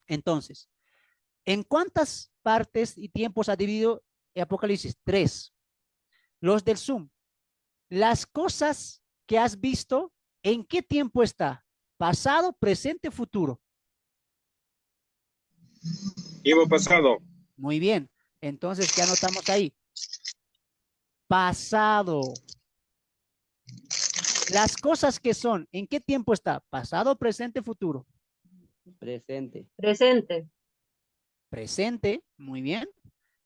Entonces, ¿en cuántas partes y tiempos ha dividido Apocalipsis? 3. Los del Zoom. Las cosas que has visto, ¿en qué tiempo está? Pasado, presente, futuro. Tiempo pasado. Muy bien. Entonces, ¿qué anotamos ahí? Pasado. Las cosas que son, ¿en qué tiempo está? Pasado, presente, futuro. Presente. Presente. Presente, muy bien.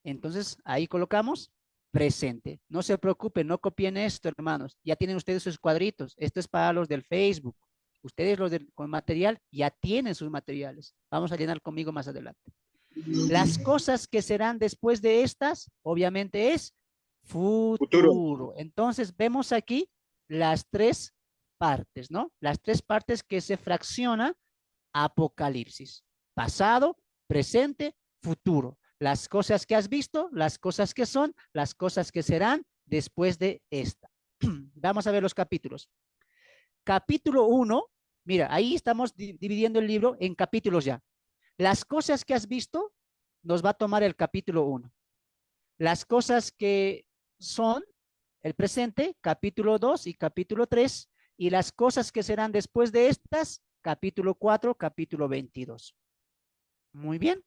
Entonces, ahí colocamos presente. No se preocupen, no copien esto, hermanos. Ya tienen ustedes sus cuadritos. Esto es para los del Facebook. Ustedes los con material ya tienen sus materiales. Vamos a llenar conmigo más adelante. Las cosas que serán después de estas, obviamente es futuro. Entonces, vemos aquí las 3 partes, ¿no? Las 3 partes que se fracciona Apocalipsis. Pasado, presente, futuro. Las cosas que has visto, las cosas que son, las cosas que serán después de esta. Vamos a ver los capítulos. Capítulo 1, mira, ahí estamos dividiendo el libro en capítulos ya. Las cosas que has visto nos va a tomar el capítulo 1. Las cosas que son el presente, capítulo 2 y capítulo 3, y las cosas que serán después de estas, capítulo 4, capítulo 22. Muy bien.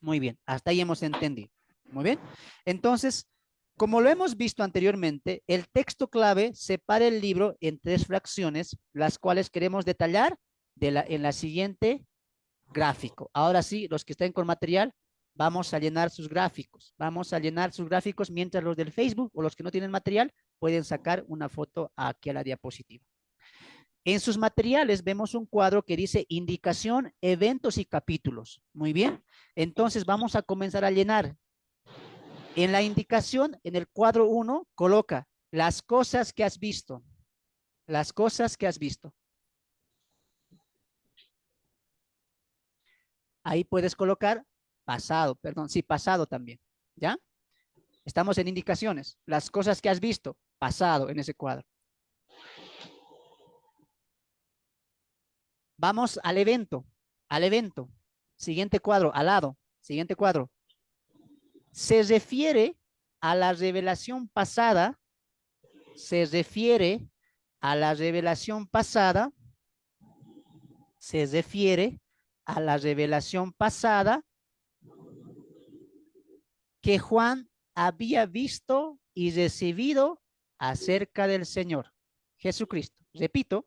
Muy bien. Hasta ahí hemos entendido. Muy bien. Entonces, como lo hemos visto anteriormente, el texto clave separa el libro en 3 fracciones, las cuales queremos detallar en la siguiente gráfico. Ahora sí, los que estén con material, vamos a llenar sus gráficos. Vamos a llenar sus gráficos mientras los del Facebook o los que no tienen material pueden sacar una foto aquí a la diapositiva. En sus materiales vemos un cuadro que dice indicación, eventos y capítulos. Muy bien. Entonces vamos a comenzar a llenar. En la indicación, en el cuadro 1, coloca las cosas que has visto. Las cosas que has visto. Ahí puedes colocar pasado, perdón, sí, pasado también. ¿Ya? Estamos en indicaciones. Las cosas que has visto, pasado en ese cuadro. Vamos al evento. Al evento. Siguiente cuadro, al lado. Siguiente cuadro. Se refiere a la revelación pasada. Se refiere a la revelación pasada. Se refiere a la revelación pasada que Juan había visto y recibido acerca del Señor Jesucristo. Repito,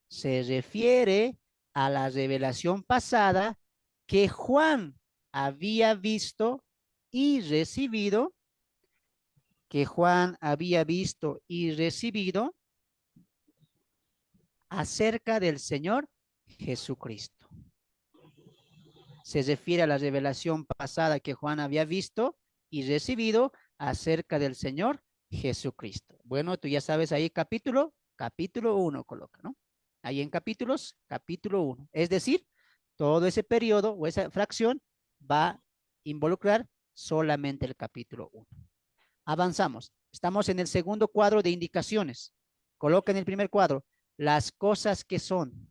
se refiere a la revelación pasada que Juan había visto y recibido, acerca del Señor Jesucristo. Se refiere a la revelación pasada que Juan había visto y recibido acerca del Señor Jesucristo. Bueno, tú ya sabes ahí capítulo 1 coloca, ¿no? Ahí en capítulos, capítulo 1. Es decir, todo ese periodo o esa fracción va a involucrar solamente el capítulo 1. Avanzamos. Estamos en el segundo cuadro de indicaciones. Coloca en el primer cuadro las cosas que son.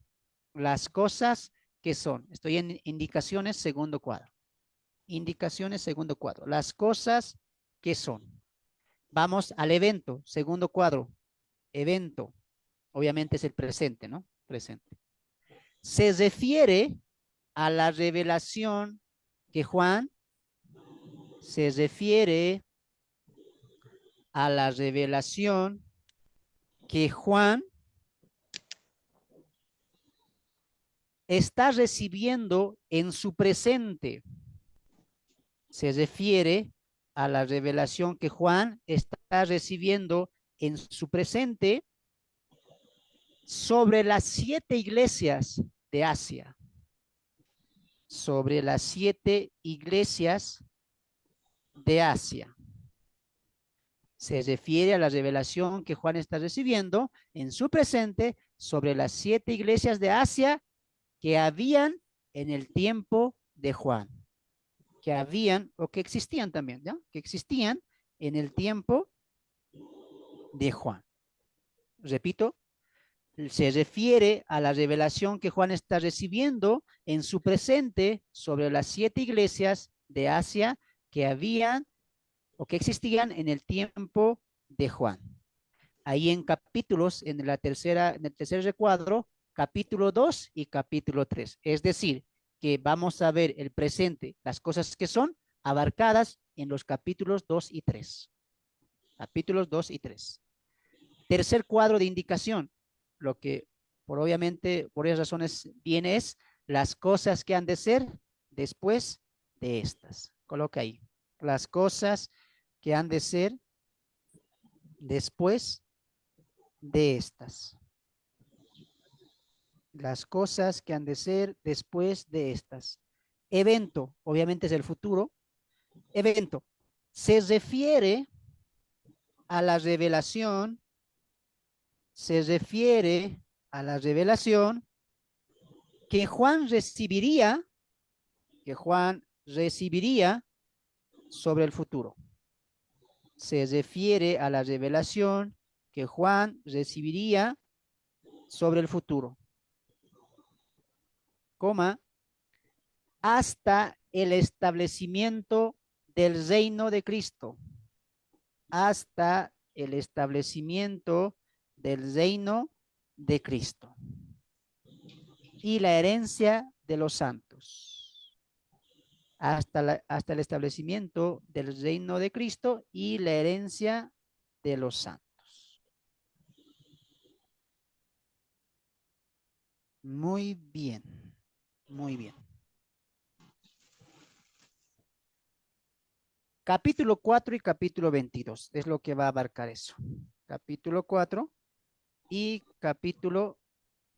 Las cosas que son. Estoy en indicaciones, segundo cuadro. Indicaciones, segundo cuadro. Las cosas que son. Vamos al evento, segundo cuadro. Evento. Obviamente es el presente, ¿no? Presente. Se refiere a la revelación que Juan, se refiere a la revelación que Juan está recibiendo en su presente. Se refiere a la revelación que Juan está recibiendo en su presente sobre las 7 iglesias de Asia. Sobre las 7 iglesias de Asia. Se refiere a la revelación que Juan está recibiendo en su presente sobre las 7 iglesias de Asia que habían en el tiempo de Juan. Que habían o que existían también, ¿ya? Que existían en el tiempo de Juan. Repito, se refiere a la revelación que Juan está recibiendo en su presente sobre las 7 iglesias de Asia que habían o que existían en el tiempo de Juan. Ahí en capítulos, en el tercer recuadro, capítulo 2 y capítulo 3. Es decir, que vamos a ver el presente, las cosas que son abarcadas en los capítulos 2 y 3. Capítulos 2 y 3. Tercer cuadro de indicación, lo que obviamente por esas razones viene es las cosas que han de ser después de estas. Coloca ahí. Las cosas que han de ser después de estas. Las cosas que han de ser después de estas. Evento, obviamente es el futuro. Evento, se refiere a la revelación se refiere a la revelación que Juan recibiría sobre el futuro. Se refiere a la revelación que Juan recibiría sobre el futuro, coma, hasta el establecimiento del reino de Cristo, hasta el establecimiento del reino de Cristo y la herencia de los santos, hasta el establecimiento del reino de Cristo y la herencia de los santos. Muy bien, muy bien. Capítulo 4 y capítulo 22 es lo que va a abarcar eso. Capítulo 4 y capítulo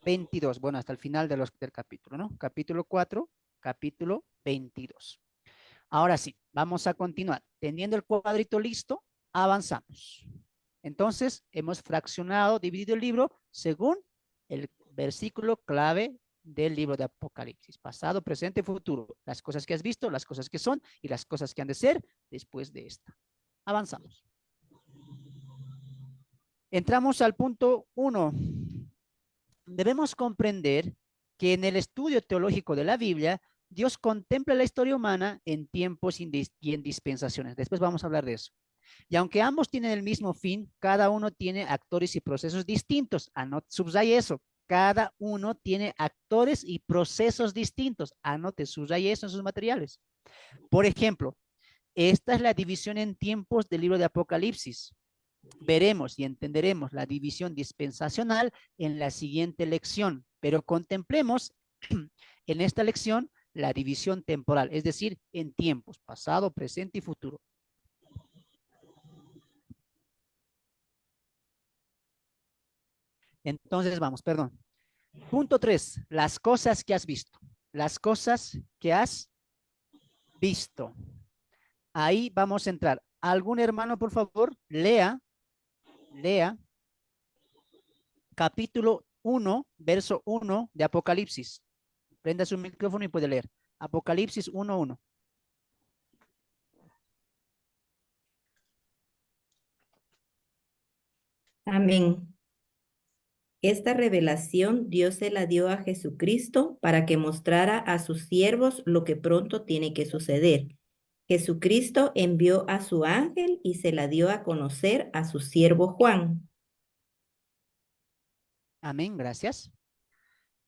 22. Bueno, hasta el final del capítulo, ¿no? Capítulo 4, capítulo 22. Ahora sí, vamos a continuar. Teniendo el cuadrito listo, avanzamos. Entonces, hemos fraccionado, dividido el libro según el versículo clave del libro de Apocalipsis. Pasado, presente, futuro. Las cosas que has visto, las cosas que son y las cosas que han de ser después de esta. Avanzamos. Entramos al punto 1. Debemos comprender que en el estudio teológico de la Biblia, Dios contempla la historia humana en tiempos y en dispensaciones. Después vamos a hablar de eso. Y aunque ambos tienen el mismo fin, cada uno tiene actores y procesos distintos. Subraye eso. Cada uno tiene actores y procesos distintos. Anote, subraye eso en sus materiales. Por ejemplo, esta es la división en tiempos del libro de Apocalipsis. Veremos y entenderemos la división dispensacional en la siguiente lección, pero contemplemos en esta lección la división temporal, es decir, en tiempos, pasado, presente y futuro. Entonces vamos, perdón. Punto 3, las cosas que has visto. Las cosas que has visto. Ahí vamos a entrar. ¿Algún hermano, por favor, lea capítulo 1, verso 1 de Apocalipsis? Prenda su micrófono y puede leer. Apocalipsis 1:1. Amén. Esta revelación Dios se la dio a Jesucristo para que mostrara a sus siervos lo que pronto tiene que suceder. Jesucristo envió a su ángel y se la dio a conocer a su siervo Juan. Amén, gracias.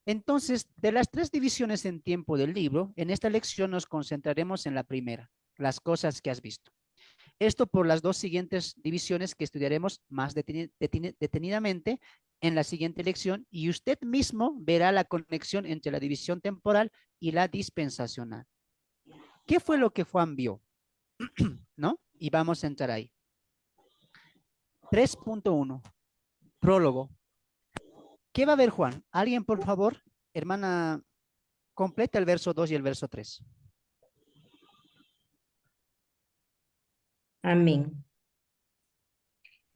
Entonces, de las 3 divisiones en tiempo del libro, en esta lección nos concentraremos en la primera, las cosas que has visto. Esto por las 2 siguientes divisiones que estudiaremos más detenidamente en la siguiente lección, y usted mismo verá la conexión entre la división temporal y la dispensacional. ¿Qué fue lo que Juan vio? ¿No? Y vamos a entrar ahí. 3.1, prólogo. ¿Qué va a ver Juan? ¿Alguien, por favor? Hermana, completa el verso 2 y el verso 3. Amén.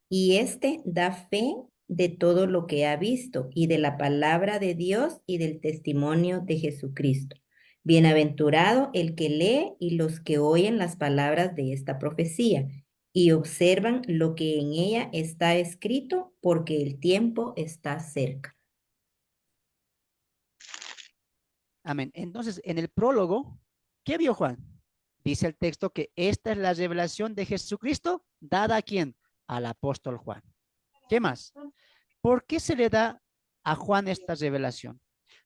Y este da fe de todo lo que ha visto y de la palabra de Dios y del testimonio de Jesucristo. Bienaventurado el que lee y los que oyen las palabras de esta profecía y observan lo que en ella está escrito, porque el tiempo está cerca. Amén. Entonces, en el prólogo, ¿qué vio Juan? Dice el texto que esta es la revelación de Jesucristo dada a ¿quién? Al apóstol Juan. ¿Qué más? ¿Por qué se le da a Juan esta revelación?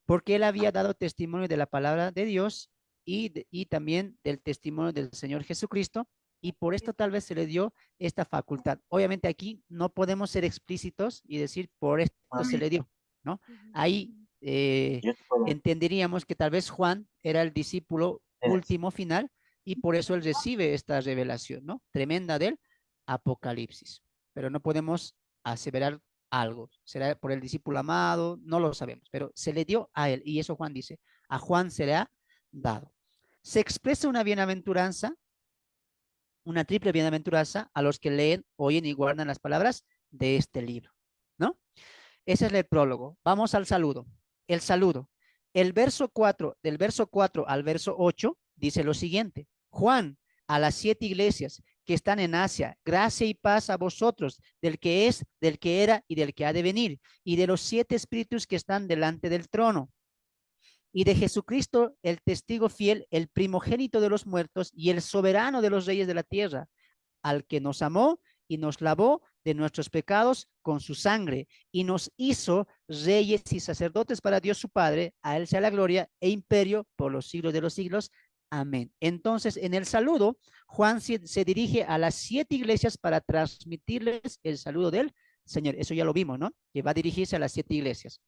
Porque él había dado testimonio de la palabra de Dios y también del testimonio del Señor Jesucristo, y por esto tal vez se le dio esta facultad. Obviamente aquí no podemos ser explícitos y decir por esto se le dio, ¿no? Ahí entenderíamos que tal vez Juan era el discípulo último final y por eso él recibe esta revelación, ¿no? Tremenda del Apocalipsis. Pero no podemos aseverar algo. ¿Será por el discípulo amado? No lo sabemos, pero se le dio a él, y eso Juan dice, a Juan se le ha dado. Se expresa una bienaventuranza, una triple bienaventuranza a los que leen, oyen y guardan las palabras de este libro, ¿no? Ese es el prólogo. Vamos al saludo. El saludo. El verso 4, del verso 4 al verso 8, dice lo siguiente. Juan, a las 7 iglesias que están en Asia, gracia y paz a vosotros, del que es, del que era y del que ha de venir, y de los 7 espíritus que están delante del trono, y de Jesucristo, el testigo fiel, el primogénito de los muertos y el soberano de los reyes de la tierra, al que nos amó y nos lavó de nuestros pecados con su sangre y nos hizo reyes y sacerdotes para Dios su Padre. A él sea la gloria e imperio por los siglos de los siglos. Amén. Entonces, en el saludo, Juan se dirige a las 7 iglesias para transmitirles el saludo del Señor. Eso ya lo vimos, ¿no? Que va a dirigirse a las 7 iglesias.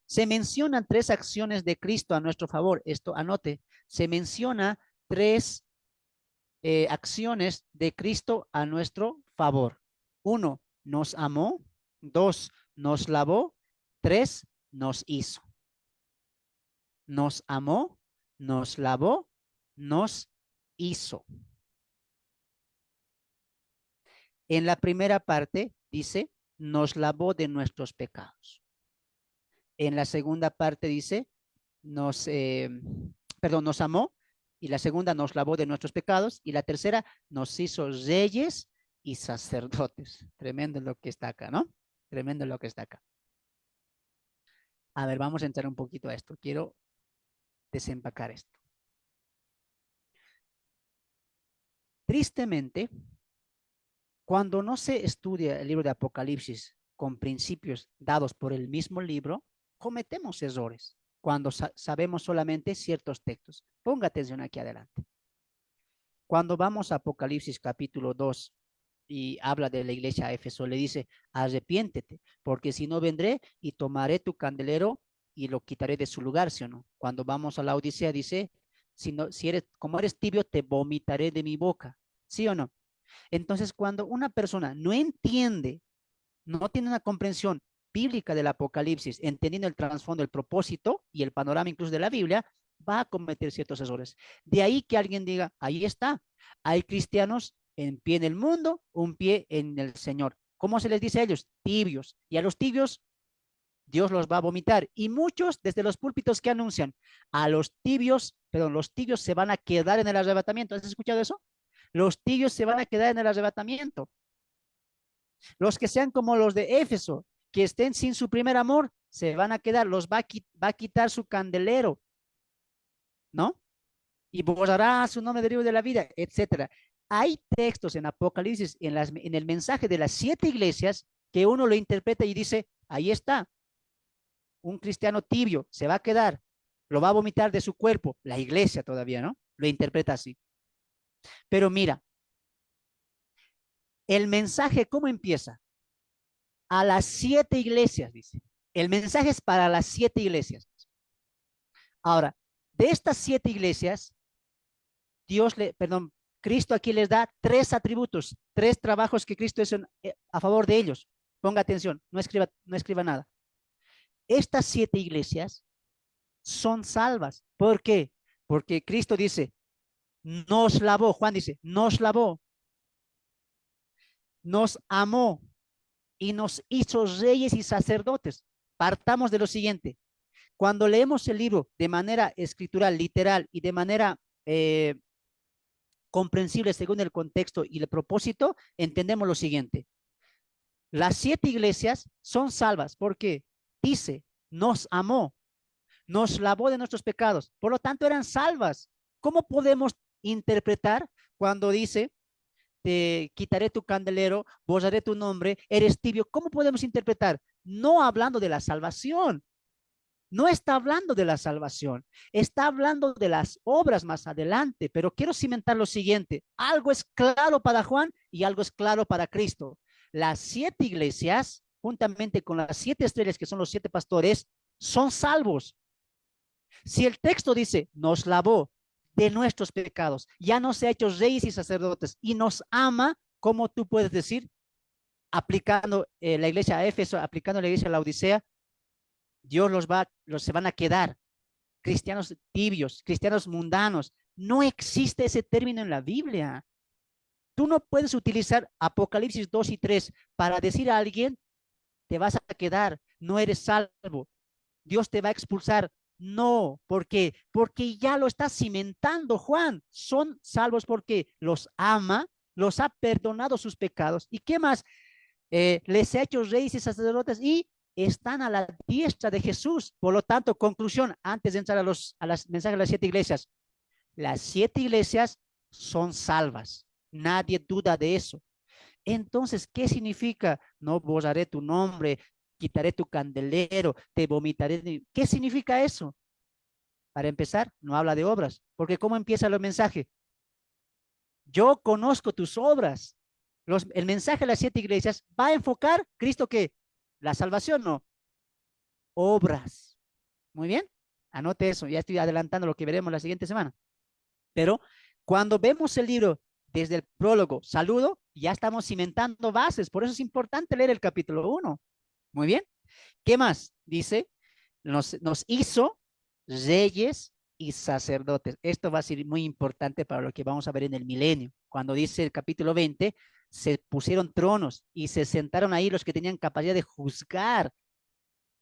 Se mencionan 3 acciones de Cristo a nuestro favor. Esto anote. Se menciona 3 acciones de Cristo a nuestro favor. 1, nos amó. 2, nos lavó. 3, nos hizo. Nos amó, nos lavó, nos hizo. En la primera parte dice, nos lavó de nuestros pecados. En la segunda parte dice, nos amó. Y la segunda, nos lavó de nuestros pecados. Y la tercera, nos hizo reyes y sacerdotes. Tremendo lo que está acá, ¿no? Tremendo lo que está acá. A ver, vamos a entrar un poquito a esto. Quiero desempacar esto. Tristemente, cuando no se estudia el libro de Apocalipsis con principios dados por el mismo libro, cometemos errores cuando sabemos solamente ciertos textos. Ponga atención aquí adelante. Cuando vamos a Apocalipsis capítulo 2 y habla de la iglesia a Éfeso, le dice, arrepiéntete, porque si no vendré y tomaré tu candelero y lo quitaré de su lugar, ¿sí o no? Cuando vamos a la Odisea dice, como eres tibio, te vomitaré de mi boca, ¿sí o no? Entonces, cuando una persona no entiende, no tiene una comprensión bíblica del Apocalipsis, entendiendo el trasfondo, el propósito y el panorama incluso de la Biblia, va a cometer ciertos errores. De ahí que alguien diga, ahí está, hay cristianos en pie en el mundo, un pie en el Señor. ¿Cómo se les dice a ellos? Tibios. Y a los tibios, Dios los va a vomitar. Y muchos desde los púlpitos que anuncian, los tibios se van a quedar en el arrebatamiento. ¿Has escuchado eso? Los tibios se van a quedar en el arrebatamiento. Los que sean como los de Éfeso, que estén sin su primer amor, se van a quedar, los va a quitar su candelero, ¿no? Y borrará su nombre del libro de la vida, etcétera. Hay textos en Apocalipsis, en el mensaje de las 7 iglesias, que uno lo interpreta y dice, ahí está, un cristiano tibio, se va a quedar, lo va a vomitar de su cuerpo, la iglesia todavía, ¿no? Lo interpreta así. Pero mira, el mensaje, ¿cómo empieza? A las 7 iglesias, dice. El mensaje es para las 7 iglesias. Ahora, de estas 7 iglesias, Cristo aquí les da 3 atributos, 3 trabajos que Cristo hizo a favor de ellos. Ponga atención, no escriba nada. Estas 7 iglesias son salvas. ¿Por qué? Porque Cristo dice, nos lavó. Juan dice, nos lavó. Nos amó y nos hizo reyes y sacerdotes. Partamos de lo siguiente. Cuando leemos el libro de manera escritural, literal y de manera comprensible según el contexto y el propósito, entendemos lo siguiente. Las 7 iglesias son salvas porque dice, nos amó, nos lavó de nuestros pecados, por lo tanto eran salvas. ¿Cómo podemos interpretar cuando dice, te quitaré tu candelero, borraré tu nombre, eres tibio? ¿Cómo podemos interpretar? No hablando de la salvación. No está hablando de la salvación, está hablando de las obras más adelante, pero quiero cimentar lo siguiente. Algo es claro para Juan y algo es claro para Cristo. Las 7 iglesias, juntamente con las 7 estrellas, que son los 7 pastores, son salvos. Si el texto dice, nos lavó de nuestros pecados, ya nos ha hecho reyes y sacerdotes y nos ama, ¿cómo tú puedes decir? Aplicando la iglesia a Éfeso, aplicando la iglesia a la Odisea, Dios se van a quedar cristianos tibios, cristianos mundanos. No existe ese término en la Biblia. Tú no puedes utilizar Apocalipsis 2 y 3 para decir a alguien te vas a quedar, no eres salvo, Dios te va a expulsar. No, ¿por qué? Porque ya lo está cimentando, Juan. Son salvos porque los ama, los ha perdonado sus pecados. ¿Y qué más? Les ha hecho reyes y sacerdotes y están a la diestra de Jesús. Por lo tanto, conclusión, antes de entrar a los mensajes de las 7 iglesias, las 7 iglesias son salvas. Nadie duda de eso. Entonces, ¿qué significa? No borraré tu nombre, quitaré tu candelero, te vomitaré. ¿Qué significa eso? Para empezar, no habla de obras, porque ¿cómo empieza el mensaje? Yo conozco tus obras. El mensaje de las 7 iglesias va a enfocar, ¿Cristo qué? La salvación, no. Obras. Muy bien, anote eso, ya estoy adelantando lo que veremos la siguiente semana. Pero cuando vemos el libro desde el prólogo, saludo, ya estamos cimentando bases, por eso es importante leer el capítulo 1. Muy bien, ¿qué más? Dice, nos hizo reyes y sacerdotes. Esto va a ser muy importante para lo que vamos a ver en el milenio. Cuando dice el capítulo 20, se pusieron tronos y se sentaron ahí los que tenían capacidad de juzgar,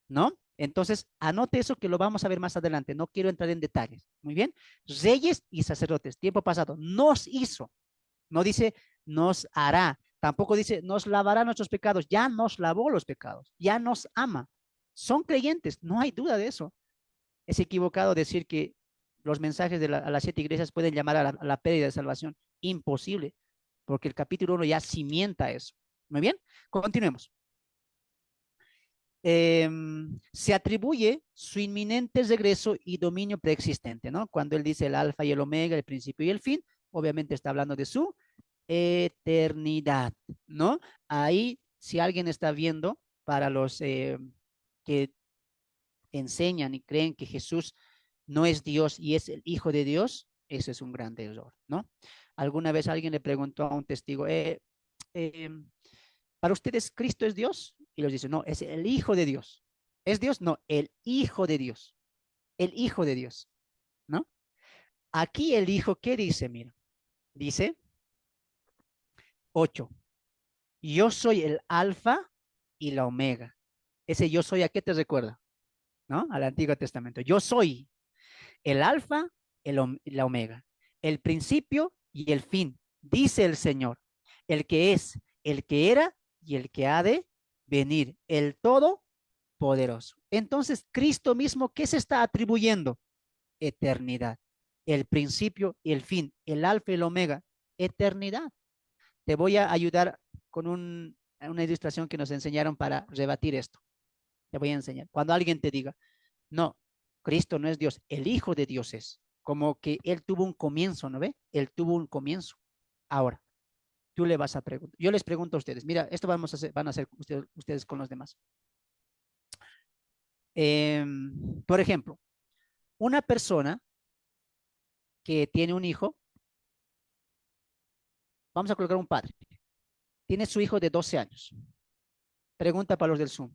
¿no? Entonces, anote eso que lo vamos a ver más adelante. No quiero entrar en detalles. Muy bien. Reyes y sacerdotes. Tiempo pasado. Nos hizo. No dice nos hará. Tampoco dice nos lavará nuestros pecados. Ya nos lavó los pecados. Ya nos ama. Son creyentes. No hay duda de eso. Es equivocado decir que los mensajes de a las 7 iglesias pueden llamar a la pérdida de salvación. Imposible. Porque el capítulo 1 ya cimienta eso. Muy bien. Continuemos. Se atribuye su inminente regreso y dominio preexistente, ¿no? Cuando él dice el alfa y el omega, el principio y el fin, obviamente está hablando de su eternidad, ¿no? Ahí, si alguien está viendo, para los que enseñan y creen que Jesús no es Dios y es el Hijo de Dios, eso es un gran error, ¿no? Alguna vez alguien le preguntó a un testigo, ¿para ustedes Cristo es Dios? Y los dice, no, es el Hijo de Dios. ¿Es Dios? No, el Hijo de Dios. El Hijo de Dios, ¿no? Aquí el Hijo, ¿qué dice? Mira, dice 8. Yo soy el alfa y la omega. Ese yo soy, ¿a qué te recuerda? ¿No? Al Antiguo Testamento. Yo soy el alfa y la omega. El principio y el fin. Dice el Señor. El que es, el que era y el que ha de venir, el todopoderoso. Entonces, Cristo mismo, ¿qué se está atribuyendo? Eternidad. El principio y el fin, el alfa y el omega, eternidad. Te voy a ayudar con una ilustración que nos enseñaron para rebatir esto. Te voy a enseñar. Cuando alguien te diga, no, Cristo no es Dios, el Hijo de Dios es. Como que Él tuvo un comienzo, ¿no ve? Él tuvo un comienzo. Ahora, tú le vas a preguntar. Yo les pregunto a ustedes. Mira, esto van a hacer ustedes con los demás. Por ejemplo, una persona que tiene un hijo, vamos a colocar un padre, tiene su hijo de 12 años. Pregunta para los del Zoom.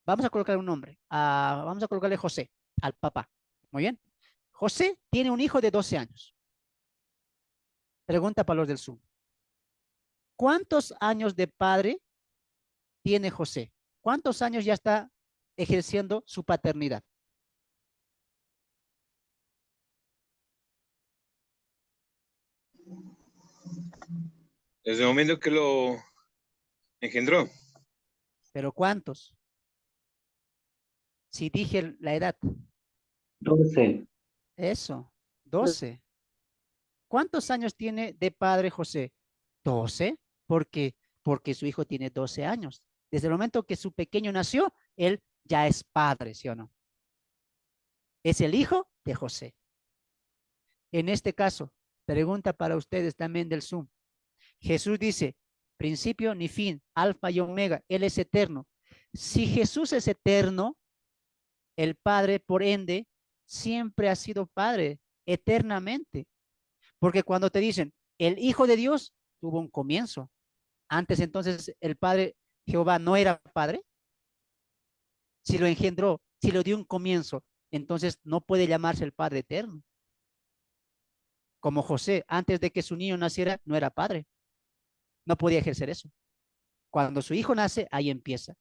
Vamos a colocar un nombre. Vamos a colocarle José al papá. Muy bien. José tiene un hijo de 12 años. Pregunta para los del Zoom. ¿Cuántos años de padre tiene José? ¿Cuántos años ya está ejerciendo su paternidad? Desde el momento que lo engendró. ¿Pero cuántos? Si dije la edad. 12. Eso, 12. ¿Cuántos años tiene de padre José? 12. ¿Por qué? Porque su hijo tiene 12 años. Desde el momento que su pequeño nació, él ya es padre, ¿sí o no? Es el hijo de José. En este caso, pregunta para ustedes también del Zoom. Jesús dice, principio ni fin, alfa y omega, Él es eterno. Si Jesús es eterno, el Padre, por ende, siempre ha sido Padre, eternamente. Porque cuando te dicen, el Hijo de Dios tuvo un comienzo. Antes entonces el Padre Jehová no era Padre. Si lo engendró, si lo dio un comienzo, entonces no puede llamarse el Padre eterno. Como José, antes de que su niño naciera, no era padre. No podía ejercer eso. Cuando su hijo nace, ahí empieza.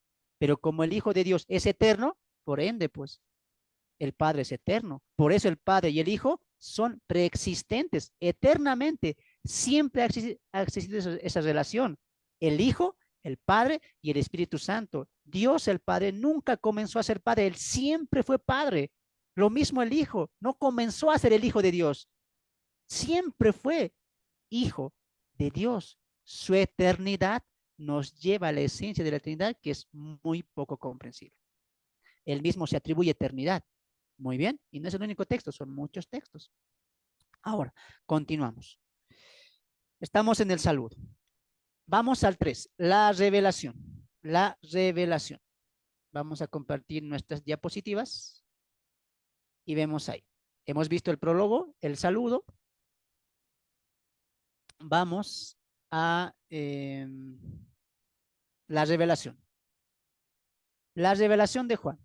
Pero como el Hijo de Dios es eterno, por ende, pues, el Padre es eterno. Por eso el Padre y el Hijo son preexistentes, eternamente. Siempre ha existido esa relación. El Hijo, el Padre y el Espíritu Santo. Dios el Padre nunca comenzó a ser Padre, Él siempre fue Padre. Lo mismo el Hijo, no comenzó a ser el Hijo de Dios. Siempre fue Hijo de Dios. Su eternidad nos lleva a la esencia de la eternidad, que es muy poco comprensible. Él mismo se atribuye eternidad. Muy bien, y no es el único texto, son muchos textos. Ahora, continuamos. Estamos en el saludo. Vamos al 3, la revelación. La revelación. Vamos a compartir nuestras diapositivas y vemos ahí. Hemos visto el prólogo, el saludo. Vamos a la revelación. La revelación de Juan.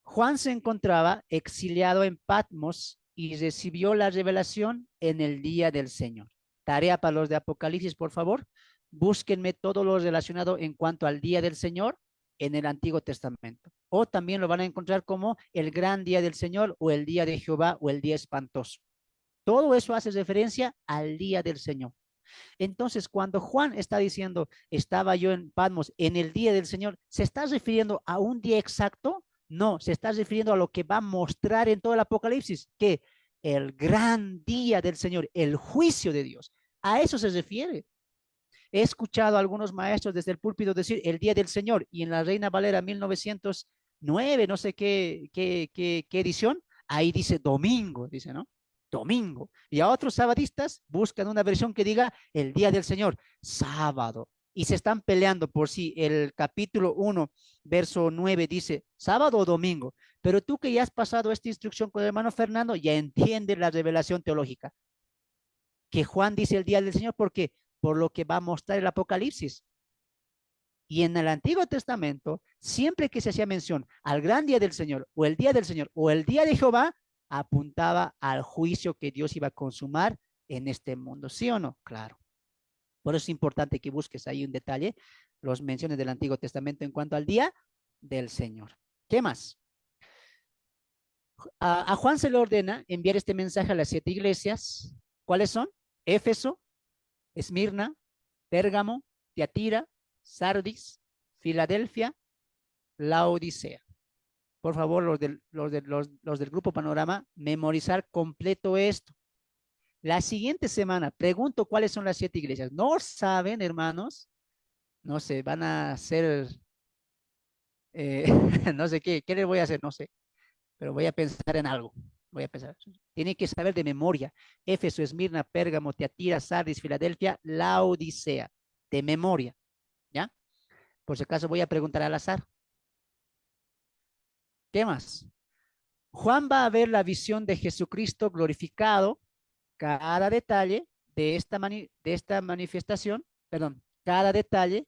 Juan se encontraba exiliado en Patmos y recibió la revelación en el día del Señor. Tarea para los de Apocalipsis, por favor. Búsquenme todo lo relacionado en cuanto al día del Señor en el Antiguo Testamento. O también lo van a encontrar como el gran día del Señor o el día de Jehová o el día espantoso. Todo eso hace referencia al día del Señor. Entonces, cuando Juan está diciendo, estaba yo en Patmos en el día del Señor, ¿se está refiriendo a un día exacto? No, se está refiriendo a lo que va a mostrar en todo el Apocalipsis, que el gran día del Señor, el juicio de Dios, a eso se refiere. He escuchado a algunos maestros desde el púlpito decir el día del Señor, y en la Reina Valera 1909, no sé qué edición, ahí dice domingo, dice, ¿no? Domingo. Y a otros sabadistas buscan una versión que diga el día del Señor, sábado. Y se están peleando por si el capítulo 1, verso 9 dice sábado o domingo. Pero tú que ya has pasado esta instrucción con el hermano Fernando, ya entiendes la revelación teológica. Que Juan dice el día del Señor porque por lo que va a mostrar el Apocalipsis. Y en el Antiguo Testamento, siempre que se hacía mención al gran día del Señor, o el día del Señor, o el día de Jehová, apuntaba al juicio que Dios iba a consumar en este mundo. ¿Sí o no? Claro. Por eso es importante que busques ahí un detalle, los menciones del Antiguo Testamento en cuanto al día del Señor. ¿Qué más? A Juan se le ordena enviar este mensaje a las 7 iglesias. ¿Cuáles son? Éfeso, Esmirna, Pérgamo, Tiatira, Sardis, Filadelfia, Laodicea. Por favor, los del Grupo Panorama, memorizar completo esto. La siguiente semana, pregunto cuáles son las 7 iglesias. No saben, hermanos, no sé, van a hacer, no sé qué les voy a hacer, no sé, pero voy a pensar en algo. Voy a pensar. Tienen que saber de memoria. Éfeso, Esmirna, Pérgamo, Tiatira, Sardis, Filadelfia, Laodicea. De memoria. ¿Ya? Por si acaso voy a preguntar al azar. ¿Qué más? Juan va a ver la visión de Jesucristo glorificado, cada detalle de esta manifestación, perdón, cada detalle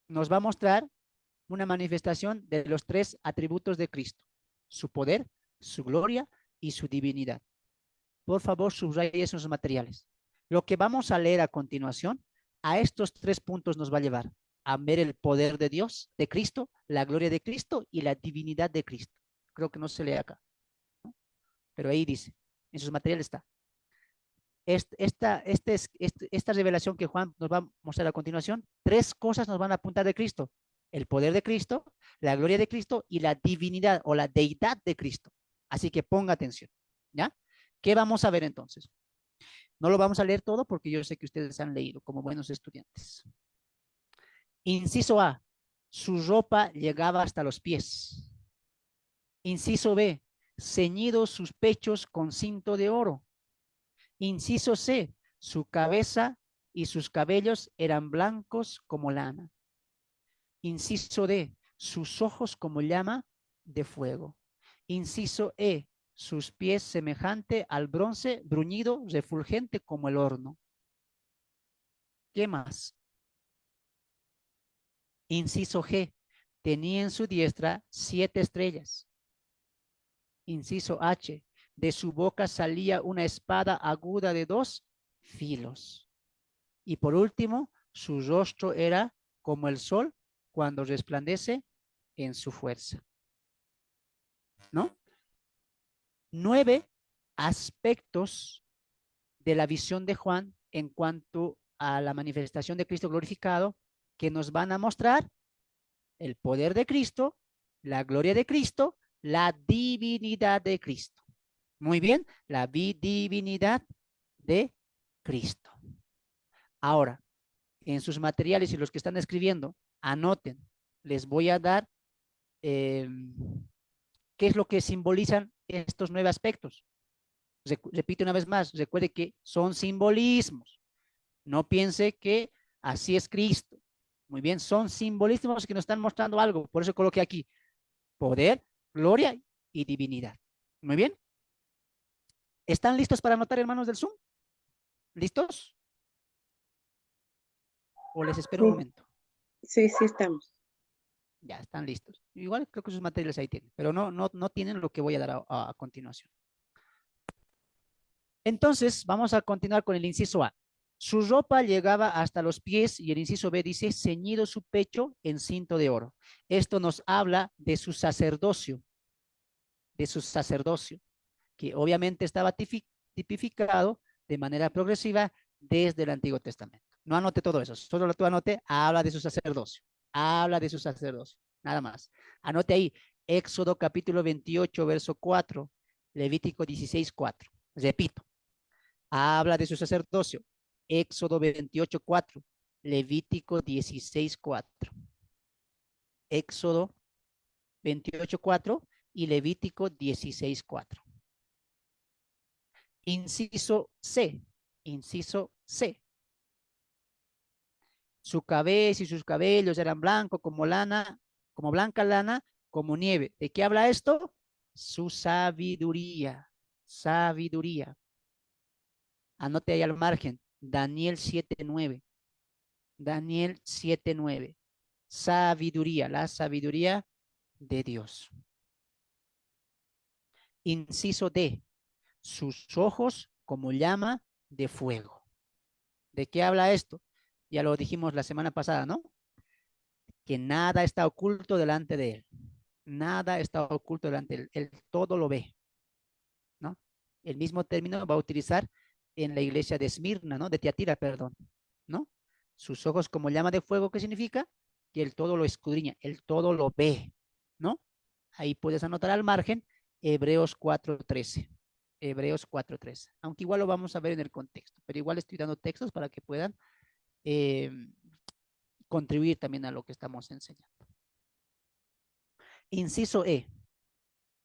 nos va a mostrar una manifestación de los 3 atributos de Cristo: su poder, su gloria y su divinidad. Por favor, subraye esos materiales. Lo que vamos a leer a continuación, a estos 3 puntos nos va a llevar a ver el poder de Dios, de Cristo, la gloria de Cristo y la divinidad de Cristo. Creo que no se lee acá, ¿no? Pero ahí dice, en sus materiales está. Esta revelación que Juan nos va a mostrar a continuación, 3 cosas nos van a apuntar de Cristo: el poder de Cristo, la gloria de Cristo y la divinidad o la deidad de Cristo. Así que ponga atención, ¿ya? ¿Qué vamos a ver entonces? No lo vamos a leer todo porque yo sé que ustedes han leído como buenos estudiantes. Inciso A, su ropa llegaba hasta los pies. Inciso B, ceñidos sus pechos con cinto de oro. Inciso C, su cabeza y sus cabellos eran blancos como lana. Inciso D, sus ojos como llama de fuego. Inciso E, sus pies semejante al bronce bruñido, refulgente como el horno. ¿Qué más? Inciso G, tenía en su diestra 7 estrellas. Inciso H, de su boca salía una espada aguda de 2 filos. Y por último, su rostro era como el sol cuando resplandece en su fuerza. ¿No? 9 aspectos de la visión de Juan en cuanto a la manifestación de Cristo glorificado que nos van a mostrar el poder de Cristo, la gloria de Cristo, la divinidad de Cristo. Muy bien, la divinidad de Cristo. Ahora, en sus materiales y los que están escribiendo, anoten, les voy a dar qué es lo que simbolizan estos 9 aspectos. Repito una vez más, recuerde que son simbolismos. No piense que así es Cristo. Muy bien, son simbolismos que nos están mostrando algo. Por eso coloqué aquí poder, gloria y divinidad. Muy bien. ¿Están listos para anotar, hermanos del Zoom? ¿Listos? ¿O les espero un momento? Sí, sí estamos. Ya, están listos. Igual creo que sus materiales ahí tienen, pero no tienen lo que voy a dar a continuación. Entonces, vamos a continuar con el inciso A. Su ropa llegaba hasta los pies y el inciso B dice, ceñido su pecho en cinto de oro. Esto nos habla de su sacerdocio, que obviamente estaba tipificado de manera progresiva desde el Antiguo Testamento. No anote todo eso, solo lo tú anote, habla de su sacerdocio, nada más. Anote ahí, Éxodo capítulo 28, verso 4, Levítico 16, 4. Repito, habla de su sacerdocio. Éxodo 28, 4. Levítico 16, 4. Éxodo 28, 4 y Levítico 16, 4. Inciso C. Inciso C. Su cabeza y sus cabellos eran blancos como lana, como blanca lana, como nieve. ¿De qué habla esto? Su sabiduría. Sabiduría. Anote ahí al margen. Daniel 7:9. Daniel 7:9. Sabiduría, la sabiduría de Dios. Inciso D. Sus ojos como llama de fuego. ¿De qué habla esto? Ya lo dijimos la semana pasada, ¿no? Que nada está oculto delante de él. Nada está oculto delante de él. Él todo lo ve, ¿no? El mismo término va a utilizar en la iglesia de Esmirna, ¿no? De Tiatira, perdón, ¿no? Sus ojos como llama de fuego, ¿qué significa? Que él todo lo escudriña, él todo lo ve, ¿no? Ahí puedes anotar al margen Hebreos 4:13. Hebreos 4:13. Aunque igual lo vamos a ver en el contexto, pero igual estoy dando textos para que puedan contribuir también a lo que estamos enseñando. Inciso E.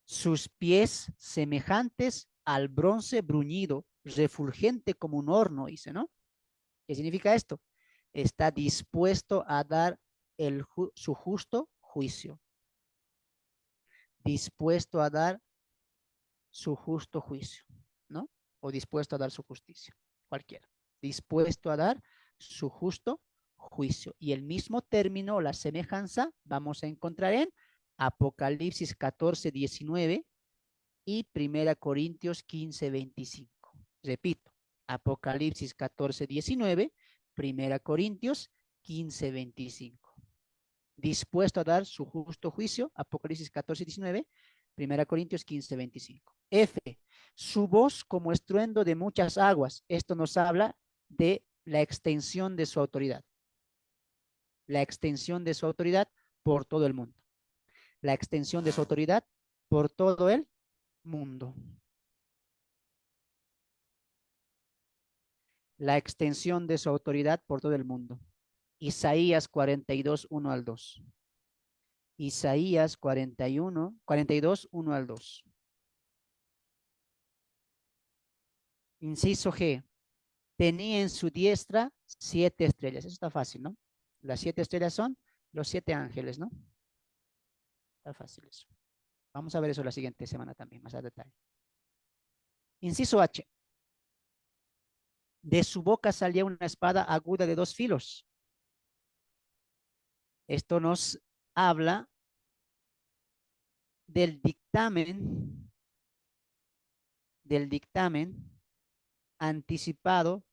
Sus pies semejantes al bronce bruñido, refulgente como un horno, dice, ¿no? ¿Qué significa esto? Está dispuesto a dar su justo juicio. Dispuesto a dar su justo juicio, ¿no? O dispuesto a dar su justicia, cualquiera. Dispuesto a dar su justo juicio. Y el mismo término, la semejanza, vamos a encontrar en Apocalipsis 14:19 y 1 Corintios 15:25. Repito, Apocalipsis 14:19, 1 Corintios 15:25. Dispuesto a dar su justo juicio, Apocalipsis 14:19, 1 Corintios 15:25. F, su voz como estruendo de muchas aguas. Esto nos habla de la extensión de su autoridad. La extensión de su autoridad por todo el mundo. La extensión de su autoridad por todo el mundo. La extensión de su autoridad por todo el mundo. Isaías 42, 1 al 2. Isaías 42, 1 al 2. Inciso G. Tenía en su diestra 7 estrellas. Eso está fácil, ¿no? Las 7 estrellas son los 7 ángeles, ¿no? Está fácil eso. Vamos a ver eso la siguiente semana también, más a detalle. Inciso H. De su boca salía una espada aguda de 2 filos. Esto nos habla del dictamen anticipado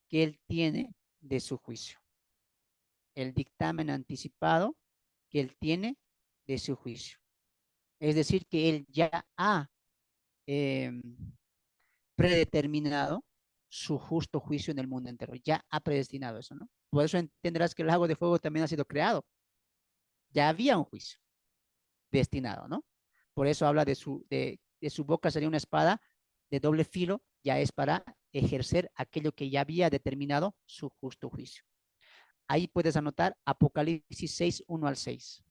que él tiene de su juicio. El dictamen anticipado que él tiene de su juicio. Es decir, que él ya ha predeterminado su justo juicio en el mundo entero. Ya ha predestinado eso, ¿no? Por eso entenderás que el lago de fuego también ha sido creado. Ya había un juicio destinado, ¿no? Por eso habla de su boca sería una espada de doble filo, ya es para ejercer aquello que ya había determinado su justo juicio. Ahí puedes anotar Apocalipsis 6, 1 al 6.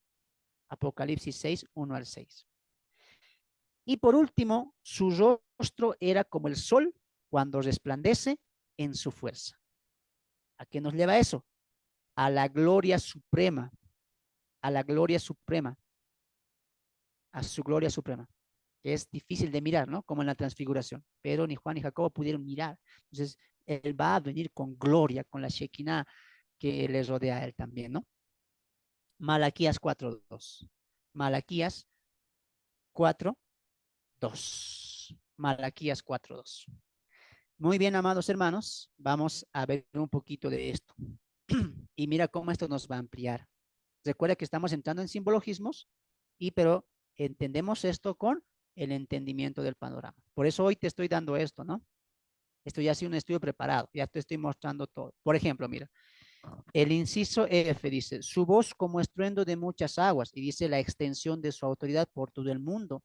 Apocalipsis 6, 1 al 6. Y por último, su rostro era como el sol cuando resplandece en su fuerza. ¿A qué nos lleva eso? A la gloria suprema, a la gloria suprema, a su gloria suprema, que es difícil de mirar, ¿no? Como en la transfiguración, pero ni Juan ni Jacobo pudieron mirar. Entonces, él va a venir con gloria, con la Shekinah que le rodea a él también, ¿no? Malaquías 4:2. Malaquías 4:2. Malaquías 4:2. Muy bien, amados hermanos, vamos a ver un poquito de esto. Y mira cómo esto nos va a ampliar. Recuerda que estamos entrando en simbologismos, pero entendemos esto con el entendimiento del panorama. Por eso hoy te estoy dando esto, ¿no? Esto ya ha sido un estudio preparado, ya te estoy mostrando todo. Por ejemplo, mira, el inciso F dice, su voz como estruendo de muchas aguas, y dice la extensión de su autoridad por todo el mundo.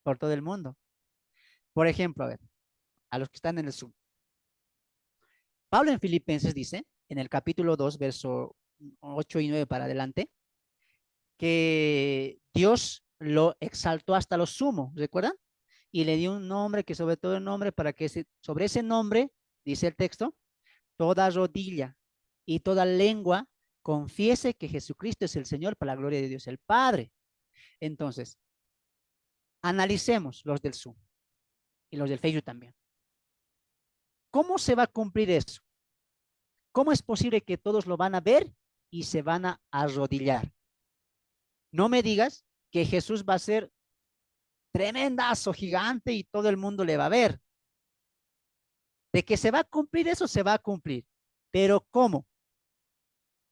Por todo el mundo. Por ejemplo, a ver, a los que están en el Zoom. Pablo en Filipenses dice, en el capítulo 2, verso 8 y 9 para adelante, que Dios lo exaltó hasta lo sumo, ¿recuerdan? Y le dio un nombre que sobre todo el nombre para que sobre ese nombre, dice el texto, toda rodilla y toda lengua confiese que Jesucristo es el Señor para la gloria de Dios el Padre. Entonces, analicemos los del Zoom y los del Facebook también. ¿Cómo se va a cumplir eso? ¿Cómo es posible que todos lo van a ver y se van a arrodillar? No me digas que Jesús va a ser tremendazo, gigante y todo el mundo le va a ver. De que se va a cumplir eso, se va a cumplir. Pero ¿cómo?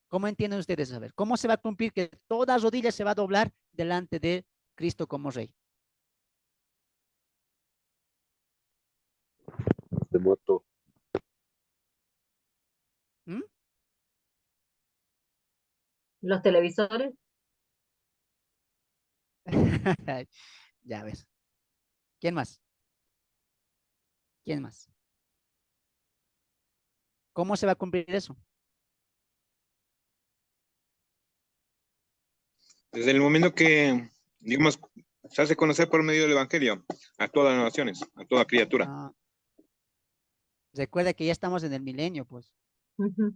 ¿Cómo entienden ustedes? A ver, ¿cómo se va a cumplir que toda rodilla se va a doblar delante de Cristo como Rey? De moto. ¿Mm? Los televisores. Ya ves. ¿Quién más? ¿Quién más? ¿Cómo se va a cumplir eso? Desde el momento que, digamos, se hace conocer por medio del Evangelio a todas las naciones, a toda criatura. Ah, recuerda que ya estamos en el milenio, pues. Ujú.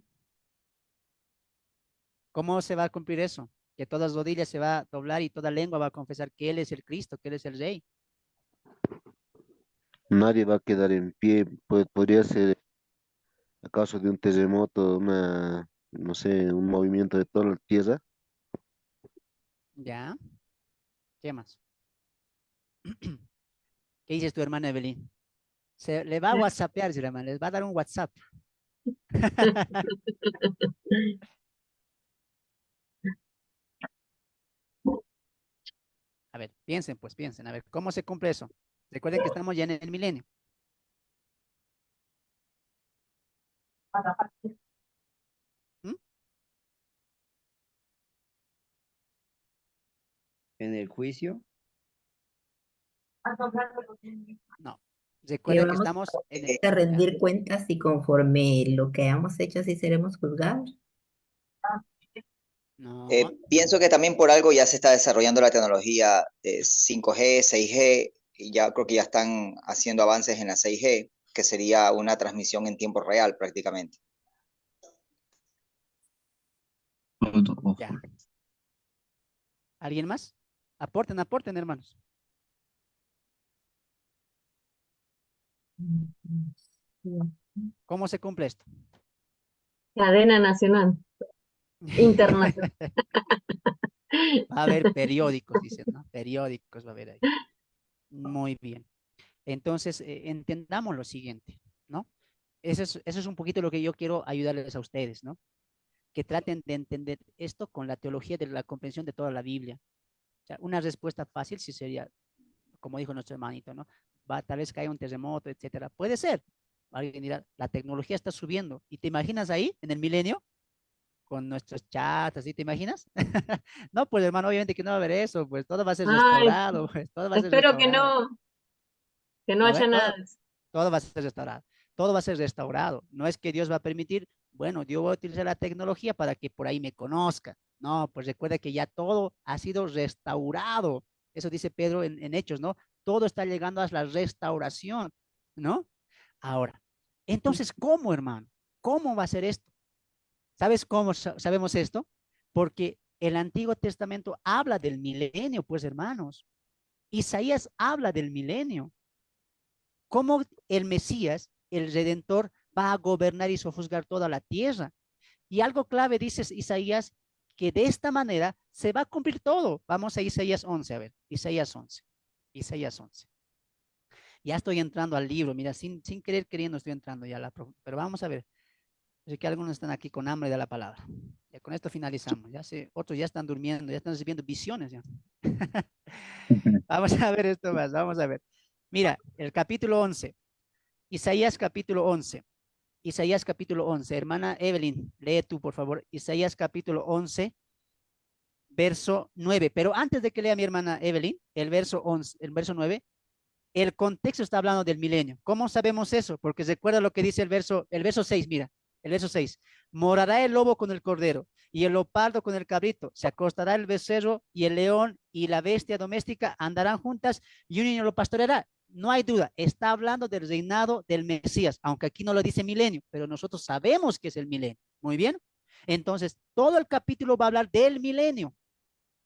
¿Cómo se va a cumplir eso? Que todas rodillas se va a doblar y toda lengua va a confesar que Él es el Cristo, que Él es el Rey. Nadie va a quedar en pie. Podría ser a causa de un terremoto, no sé, un movimiento de toda la tierra. ¿Ya? ¿Qué más? ¿Qué dices tu hermana Evelyn? Se le va a whatsappear, su hermana, les va a dar un WhatsApp. A ver, piensen, pues piensen. A ver, ¿cómo se cumple eso? Recuerden que estamos ya en el milenio. ¿Mm? En el juicio. No. Que Recuerden que vamos estamos en el... a rendir cuentas y conforme lo que hayamos hecho así seremos juzgados. No. Pienso que también por algo ya se está desarrollando la tecnología de 5G, 6G, y ya creo que ya están haciendo avances en la 6G, que sería una transmisión en tiempo real prácticamente. Ya. ¿Alguien más? Aporten, aporten, hermanos. ¿Cómo se cumple esto? Cadena nacional, internacional. Va a haber periódicos, dicen, ¿no? Periódicos va a haber ahí. Muy bien. Entonces, entendamos lo siguiente, ¿no? Eso es un poquito lo que yo quiero ayudarles a ustedes, ¿no? Que traten de entender esto con la teología de la comprensión de toda la Biblia. O sea, una respuesta fácil sí sería, como dijo nuestro hermanito, ¿no? Tal vez caiga un terremoto, etcétera. Puede ser. Alguien dirá, la tecnología está subiendo. ¿Y te imaginas ahí, en el milenio, con nuestros chats, así, te imaginas? No, pues hermano, obviamente que no va a haber eso, pues todo va a ser Ay, restaurado, pues todo va a ser espero restaurado. que no ¿No haya ve? nada de eso. Todo va a ser restaurado. Todo va a ser restaurado. No es que Dios va a permitir, bueno, Dios va a utilizar la tecnología para que por ahí me conozca. No, pues recuerda que ya todo ha sido restaurado. Eso dice Pedro en Hechos, ¿no? Todo está llegando a la restauración, ¿no? Ahora, entonces, ¿cómo, hermano? ¿Cómo va a ser esto? ¿Sabes cómo sabemos esto? Porque el Antiguo Testamento habla del milenio, pues, hermanos. Isaías habla del milenio. Cómo el Mesías, el Redentor, va a gobernar y sojuzgar toda la tierra. Y algo clave dice Isaías, que de esta manera se va a cumplir todo. Vamos a Isaías 11, a ver, Isaías 11. Isaías 11. Ya estoy entrando al libro, mira, sin querer queriendo estoy entrando ya, pero vamos a ver. Sé que algunos están aquí con hambre de la palabra. Ya con esto finalizamos. Ya sé, otros ya están durmiendo, ya están recibiendo visiones. Ya. Vamos a ver esto más, vamos a ver. Mira, el capítulo 11. Isaías capítulo 11. Isaías capítulo 11. Hermana Evelyn, lee tú, por favor. Isaías capítulo 11, verso 9. Pero antes de que lea mi hermana Evelyn, el verso 11, el verso 9, el contexto está hablando del milenio. ¿Cómo sabemos eso? Porque recuerda lo que dice el verso 6, mira, el verso 6. Morará el lobo con el cordero y el leopardo con el cabrito. Se acostará el becerro y el león y la bestia doméstica andarán juntas y un niño lo pastoreará. No hay duda, está hablando del reinado del Mesías, aunque aquí no lo dice milenio, pero nosotros sabemos que es el milenio. Muy bien. Entonces, todo el capítulo va a hablar del milenio,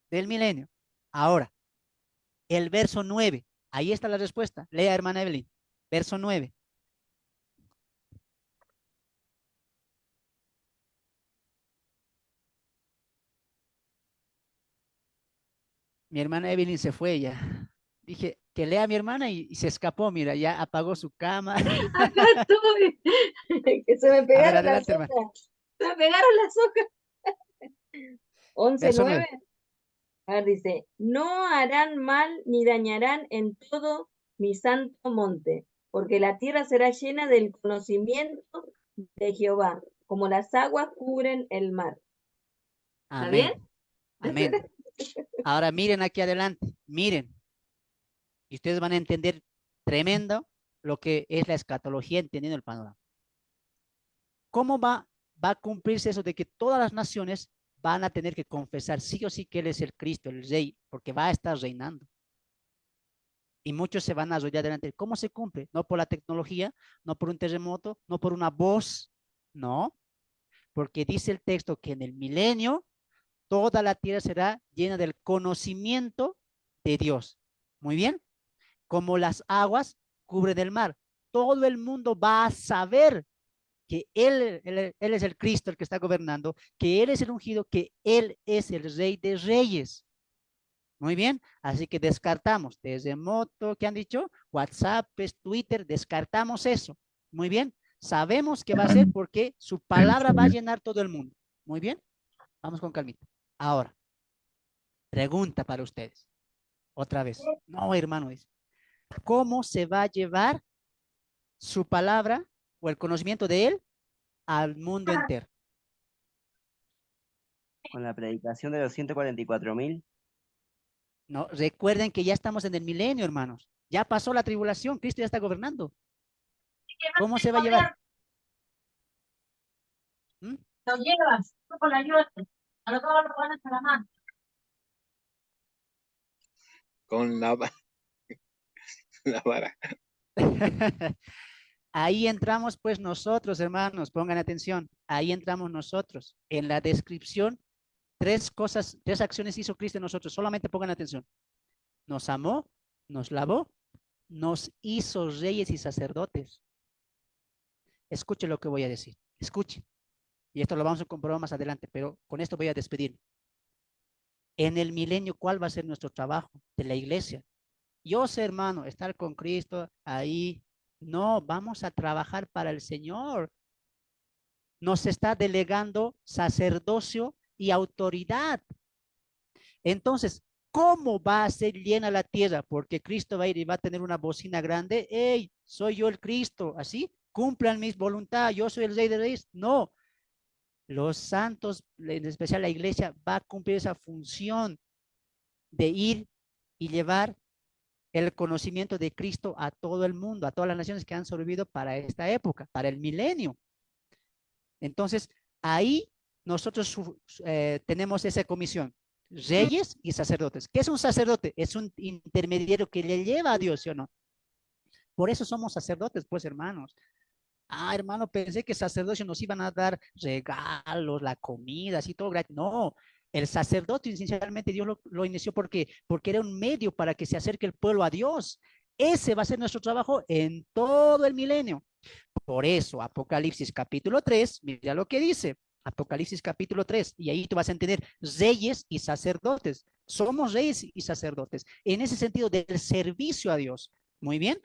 del milenio. Ahora, el verso 9. Ahí está la respuesta. Lea, hermana Evelyn. Verso 9. Mi hermana Evelyn se fue ya. Dije que lea a mi hermana y se escapó, mira, ya apagó su cama. Acá estoy. Que se me A ver, pegaron las adelante, hermano. hojas. Se me pegaron las hojas. 11, Verso 9. 9. A ver, dice, no harán mal ni dañarán en todo mi santo monte, porque la tierra será llena del conocimiento de Jehová, como las aguas cubren el mar. ¿Está bien? Amén. Amén. Ahora miren aquí adelante. Miren. Y ustedes van a entender tremendo lo que es la escatología entendiendo el panorama. ¿Cómo va a cumplirse eso de que todas las naciones van a tener que confesar sí o sí que Él es el Cristo, el Rey, porque va a estar reinando? Y muchos se van a arrollar delante. ¿Cómo se cumple? No por la tecnología, no por un terremoto, no por una voz, no, porque dice el texto que en el milenio toda la tierra será llena del conocimiento de Dios. Muy bien, como las aguas cubren el mar. Todo el mundo va a saber que él es el Cristo, el que está gobernando, que Él es el ungido, que Él es el Rey de Reyes. Muy bien, así que descartamos terremoto, ¿qué han dicho? WhatsApp, Twitter, descartamos eso. Muy bien, sabemos que va a ser porque su palabra va a llenar todo el mundo. Muy bien, vamos con calmita. Ahora, pregunta para ustedes. Otra vez. No, hermano, dice. ¿Cómo se va a llevar su palabra o el conocimiento de Él al mundo entero? Con la predicación de los 144.000. No, recuerden que ya estamos en el milenio, hermanos. Ya pasó la tribulación, Cristo ya está gobernando. ¿Cómo se va a llevar? ¿Mm? Lo llevas, tú con la ayuda, a lo mejor lo pones a la mano. Con la vara. Ahí entramos pues nosotros, hermanos, pongan atención. Ahí entramos nosotros. En la descripción, tres acciones hizo Cristo en nosotros. Solamente pongan atención. Nos amó, nos lavó, nos hizo reyes y sacerdotes. Escuchen lo que voy a decir. Escuchen. Y esto lo vamos a comprobar más adelante, pero con esto voy a despedir. En el milenio, ¿cuál va a ser nuestro trabajo de la iglesia? Yo sé, hermano, estar con Cristo ahí, No, vamos a trabajar para el Señor. Nos está delegando sacerdocio y autoridad. Entonces, ¿cómo va a ser llena la tierra? Porque Cristo va a ir y va a tener una bocina grande. ¡Ey! Soy yo el Cristo. ¿Así? Cumplan mis voluntades. Yo soy el Rey de Reyes. No. Los santos, en especial la iglesia, va a cumplir esa función de ir y llevar el conocimiento de Cristo a todo el mundo, a todas las naciones que han sobrevivido para esta época, para el milenio. Entonces, ahí nosotros tenemos esa comisión, reyes y sacerdotes. ¿Qué es un sacerdote? Es un intermediario que le lleva a Dios, ¿sí o no? Por eso somos sacerdotes, pues, hermanos. Ah, hermano, pensé que sacerdocio nos iban a dar regalos, la comida, así todo gratis. No, el sacerdote inicialmente Dios lo inició porque era un medio para que se acerque el pueblo a Dios. Ese va a ser nuestro trabajo en todo el milenio. Por eso, Apocalipsis capítulo 3, mira lo que dice. Apocalipsis capítulo 3, y ahí tú vas a entender reyes y sacerdotes. Somos reyes y sacerdotes. En ese sentido del servicio a Dios. Muy bien.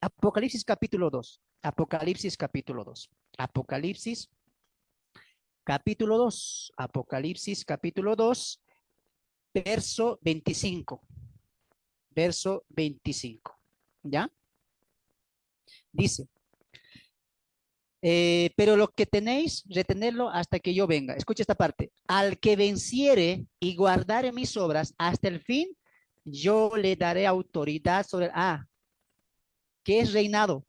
Apocalipsis capítulo 2. Apocalipsis capítulo 2. Apocalipsis capítulo 2. Apocalipsis capítulo 2, verso 25. Verso 25. ¿Ya? Dice, pero lo que tenéis, retenerlo hasta que yo venga. Escucha esta parte. Al que venciere y guardare mis obras hasta el fin, yo le daré autoridad sobre... ¿qué es reinado?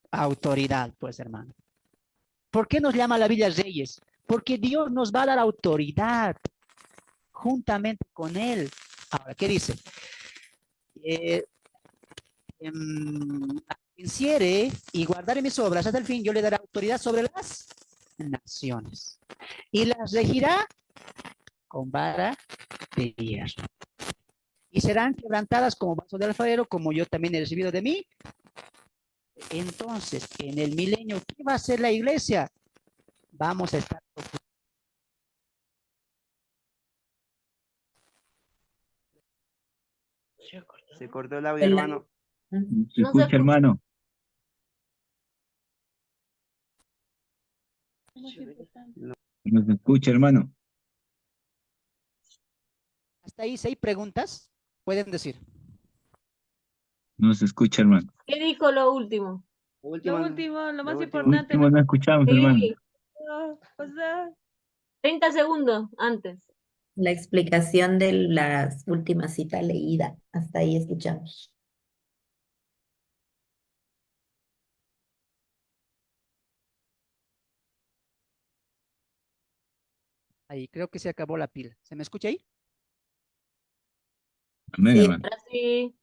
Autoridad, pues, hermano. ¿Por qué nos llama la Biblia reyes? Porque Dios nos va a dar autoridad juntamente con Él. Ahora, ¿qué dice? Venciere y guardaré mis obras hasta el fin, yo le daré autoridad sobre las naciones. Y las regirá con vara de hierro. Y serán quebrantadas como vaso de alfarero, como yo también he recibido de mí. Entonces, en el milenio, ¿qué va a hacer la iglesia? Vamos a estar... Se cortó el audio, hermano. No se Se escucha, escucha. hermano. No se escucha, hermano. Hasta ahí, si hay preguntas, pueden decir. No se escucha, hermano. ¿Qué dijo lo último? Lo último, lo más Lo importante. último no escuchamos, hermano. Sí, O sea, 30 segundos antes. La explicación de la última cita leída. Hasta ahí escuchamos. Ahí, creo que se acabó la pila. ¿Se me escucha ahí? Amén, Sí, hermano. ahora sí.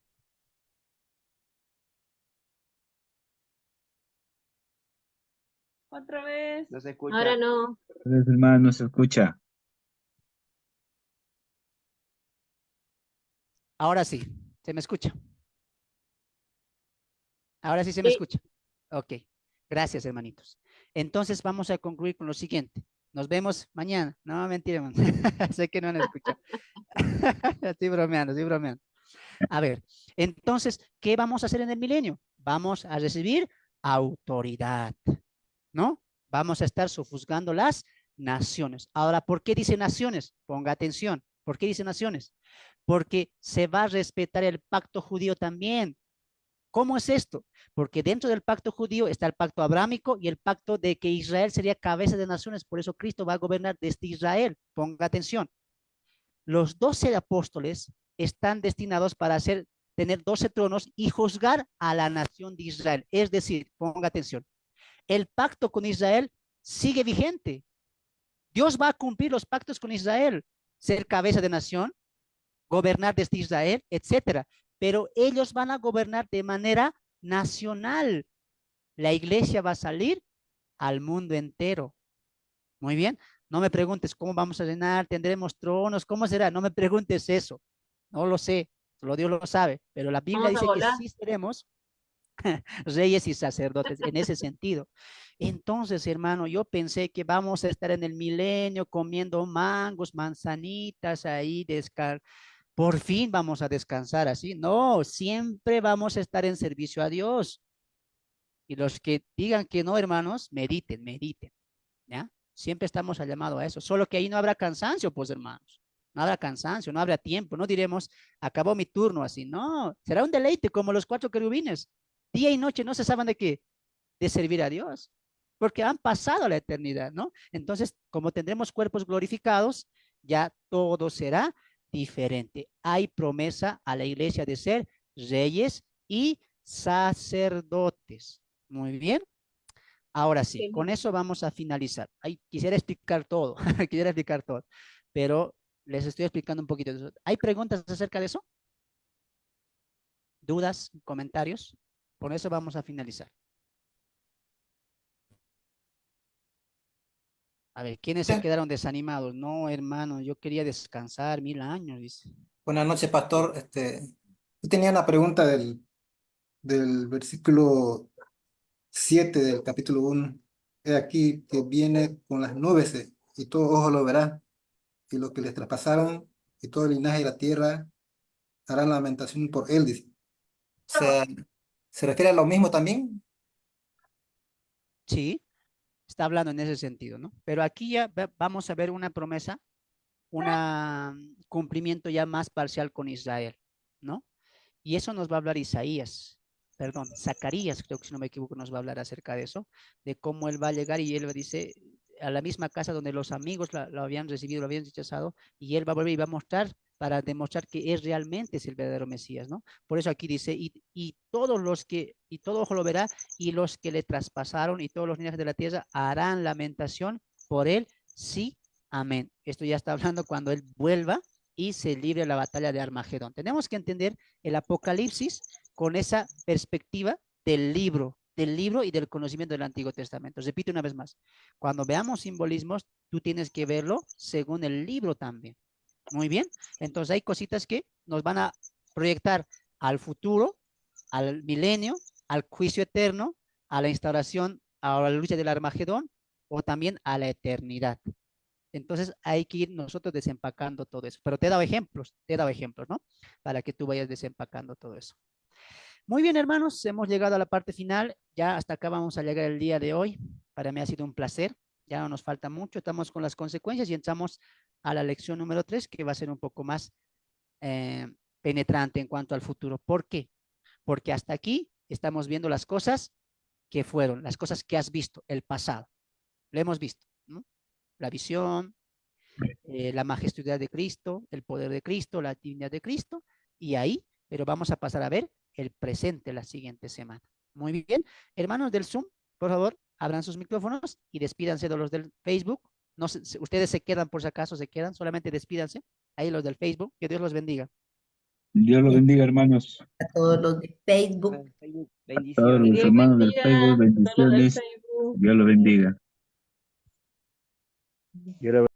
otra vez. No se escucha. Ahora no. Entonces, hermano, no se escucha. Ahora sí, se me escucha. Ahora sí se me Sí. escucha. Ok, gracias, hermanitos. Entonces vamos a concluir con lo siguiente. Nos vemos mañana. No, mentira, man. Sé que no han escuchado. Estoy bromeando, estoy bromeando. A ver, entonces, ¿qué vamos a hacer en el milenio? Vamos a recibir autoridad, ¿no? Vamos a estar sofuscando las naciones. Ahora, ¿por qué dice naciones? Ponga atención. ¿Por qué dice naciones? Porque se va a respetar el pacto judío también. ¿Cómo es esto? Porque dentro del pacto judío está el pacto abrámico y el pacto de que Israel sería cabeza de naciones. Por eso Cristo va a gobernar desde Israel. Ponga atención. Los 12 apóstoles están destinados para tener 12 tronos y juzgar a la nación de Israel. Es decir, ponga atención, el pacto con Israel sigue vigente. Dios va a cumplir los pactos con Israel, ser cabeza de nación, gobernar desde Israel, etcétera. Pero ellos van a gobernar de manera nacional. La iglesia va a salir al mundo entero. Muy bien. No me preguntes cómo vamos a reinar, tendremos tronos, cómo será. No me preguntes eso. No lo sé. Solo Dios lo sabe. Pero la Biblia Vamos a dice que volar. sí seremos reyes y sacerdotes en ese sentido. Entonces, hermano, yo pensé que vamos a estar en el milenio comiendo mangos, manzanitas ahí, por fin vamos a descansar así. No, siempre vamos a estar en servicio a Dios. Y los que digan que no, hermanos, mediten, mediten, ¿ya? Siempre estamos al llamado a eso, solo que ahí no habrá cansancio, pues, hermanos. No habrá cansancio, no habrá tiempo, no diremos, acabó mi turno así, no, será un deleite como los 4 querubines. Día y noche no cesaban de qué, de servir a Dios, porque han pasado la eternidad, ¿no? Entonces, como tendremos cuerpos glorificados, ya todo será diferente. Hay promesa a la iglesia de ser reyes y sacerdotes. Muy bien. Ahora sí, con eso vamos a finalizar. Ay, quisiera explicar todo, quisiera explicar todo, pero les estoy explicando un poquito de eso. ¿Hay preguntas acerca de eso? ¿Dudas? ¿Comentarios? Con eso vamos a finalizar. A ver, ¿quiénes se quedaron desanimados? No, hermano, yo quería descansar 1000 años, dice. Buenas noches, pastor. Yo tenía una pregunta del versículo 7 del capítulo 1. He aquí que viene con las nubes y todo ojo lo verá, y los que les traspasaron y todo el linaje de la tierra harán lamentación por él, dice. O sea, ¿se refiere a lo mismo también? Sí, está hablando en ese sentido, ¿no? Pero aquí ya vamos a ver una promesa, un cumplimiento ya más parcial con Israel, ¿no? Y eso nos va a hablar Isaías, perdón, Zacarías, creo que si no me equivoco, nos va a hablar acerca de eso, de cómo él va a llegar y él dice a la misma casa donde los amigos lo habían recibido, lo habían rechazado, y él va a volver y va a mostrar para demostrar que es realmente es el verdadero Mesías, ¿no? Por eso aquí dice, y todos los que, y todo ojo lo verá, y los que le traspasaron, y todos los linajes de la tierra harán lamentación por él, sí, amén. Esto ya está hablando cuando él vuelva y se libre la batalla de Armagedón. Tenemos que entender el Apocalipsis con esa perspectiva del libro y del conocimiento del Antiguo Testamento. Repito una vez más, cuando veamos simbolismos, tú tienes que verlo según el libro también. Muy bien, entonces hay cositas que nos van a proyectar al futuro, al milenio, al juicio eterno, a la instauración, a la lucha del Armagedón o también a la eternidad. Entonces hay que ir nosotros desempacando todo eso. Pero te he dado ejemplos, ¿no? Para que tú vayas desempacando todo eso. Muy bien, hermanos, hemos llegado a la parte final. Ya hasta acá vamos a llegar el día de hoy. Para mí ha sido un placer. Ya no nos falta mucho. Estamos con las consecuencias y entramos a la lección número 3, que va a ser un poco más penetrante en cuanto al futuro. ¿Por qué? Porque hasta aquí estamos viendo las cosas que fueron, las cosas que has visto, el pasado. Lo hemos visto, ¿no? La visión, la majestuosidad de Cristo, el poder de Cristo, la divinidad de Cristo, y ahí, pero vamos a pasar a ver el presente la siguiente semana. Muy bien, hermanos del Zoom, por favor, abran sus micrófonos y despídanse de los del Facebook. No ustedes se quedan por si acaso, se quedan, solamente despídanse. Ahí los del Facebook, que Dios los bendiga. Dios los bendiga, hermanos. A todos los de Facebook. A todos los hermanos del Facebook, bendiciones. Dios los bendiga.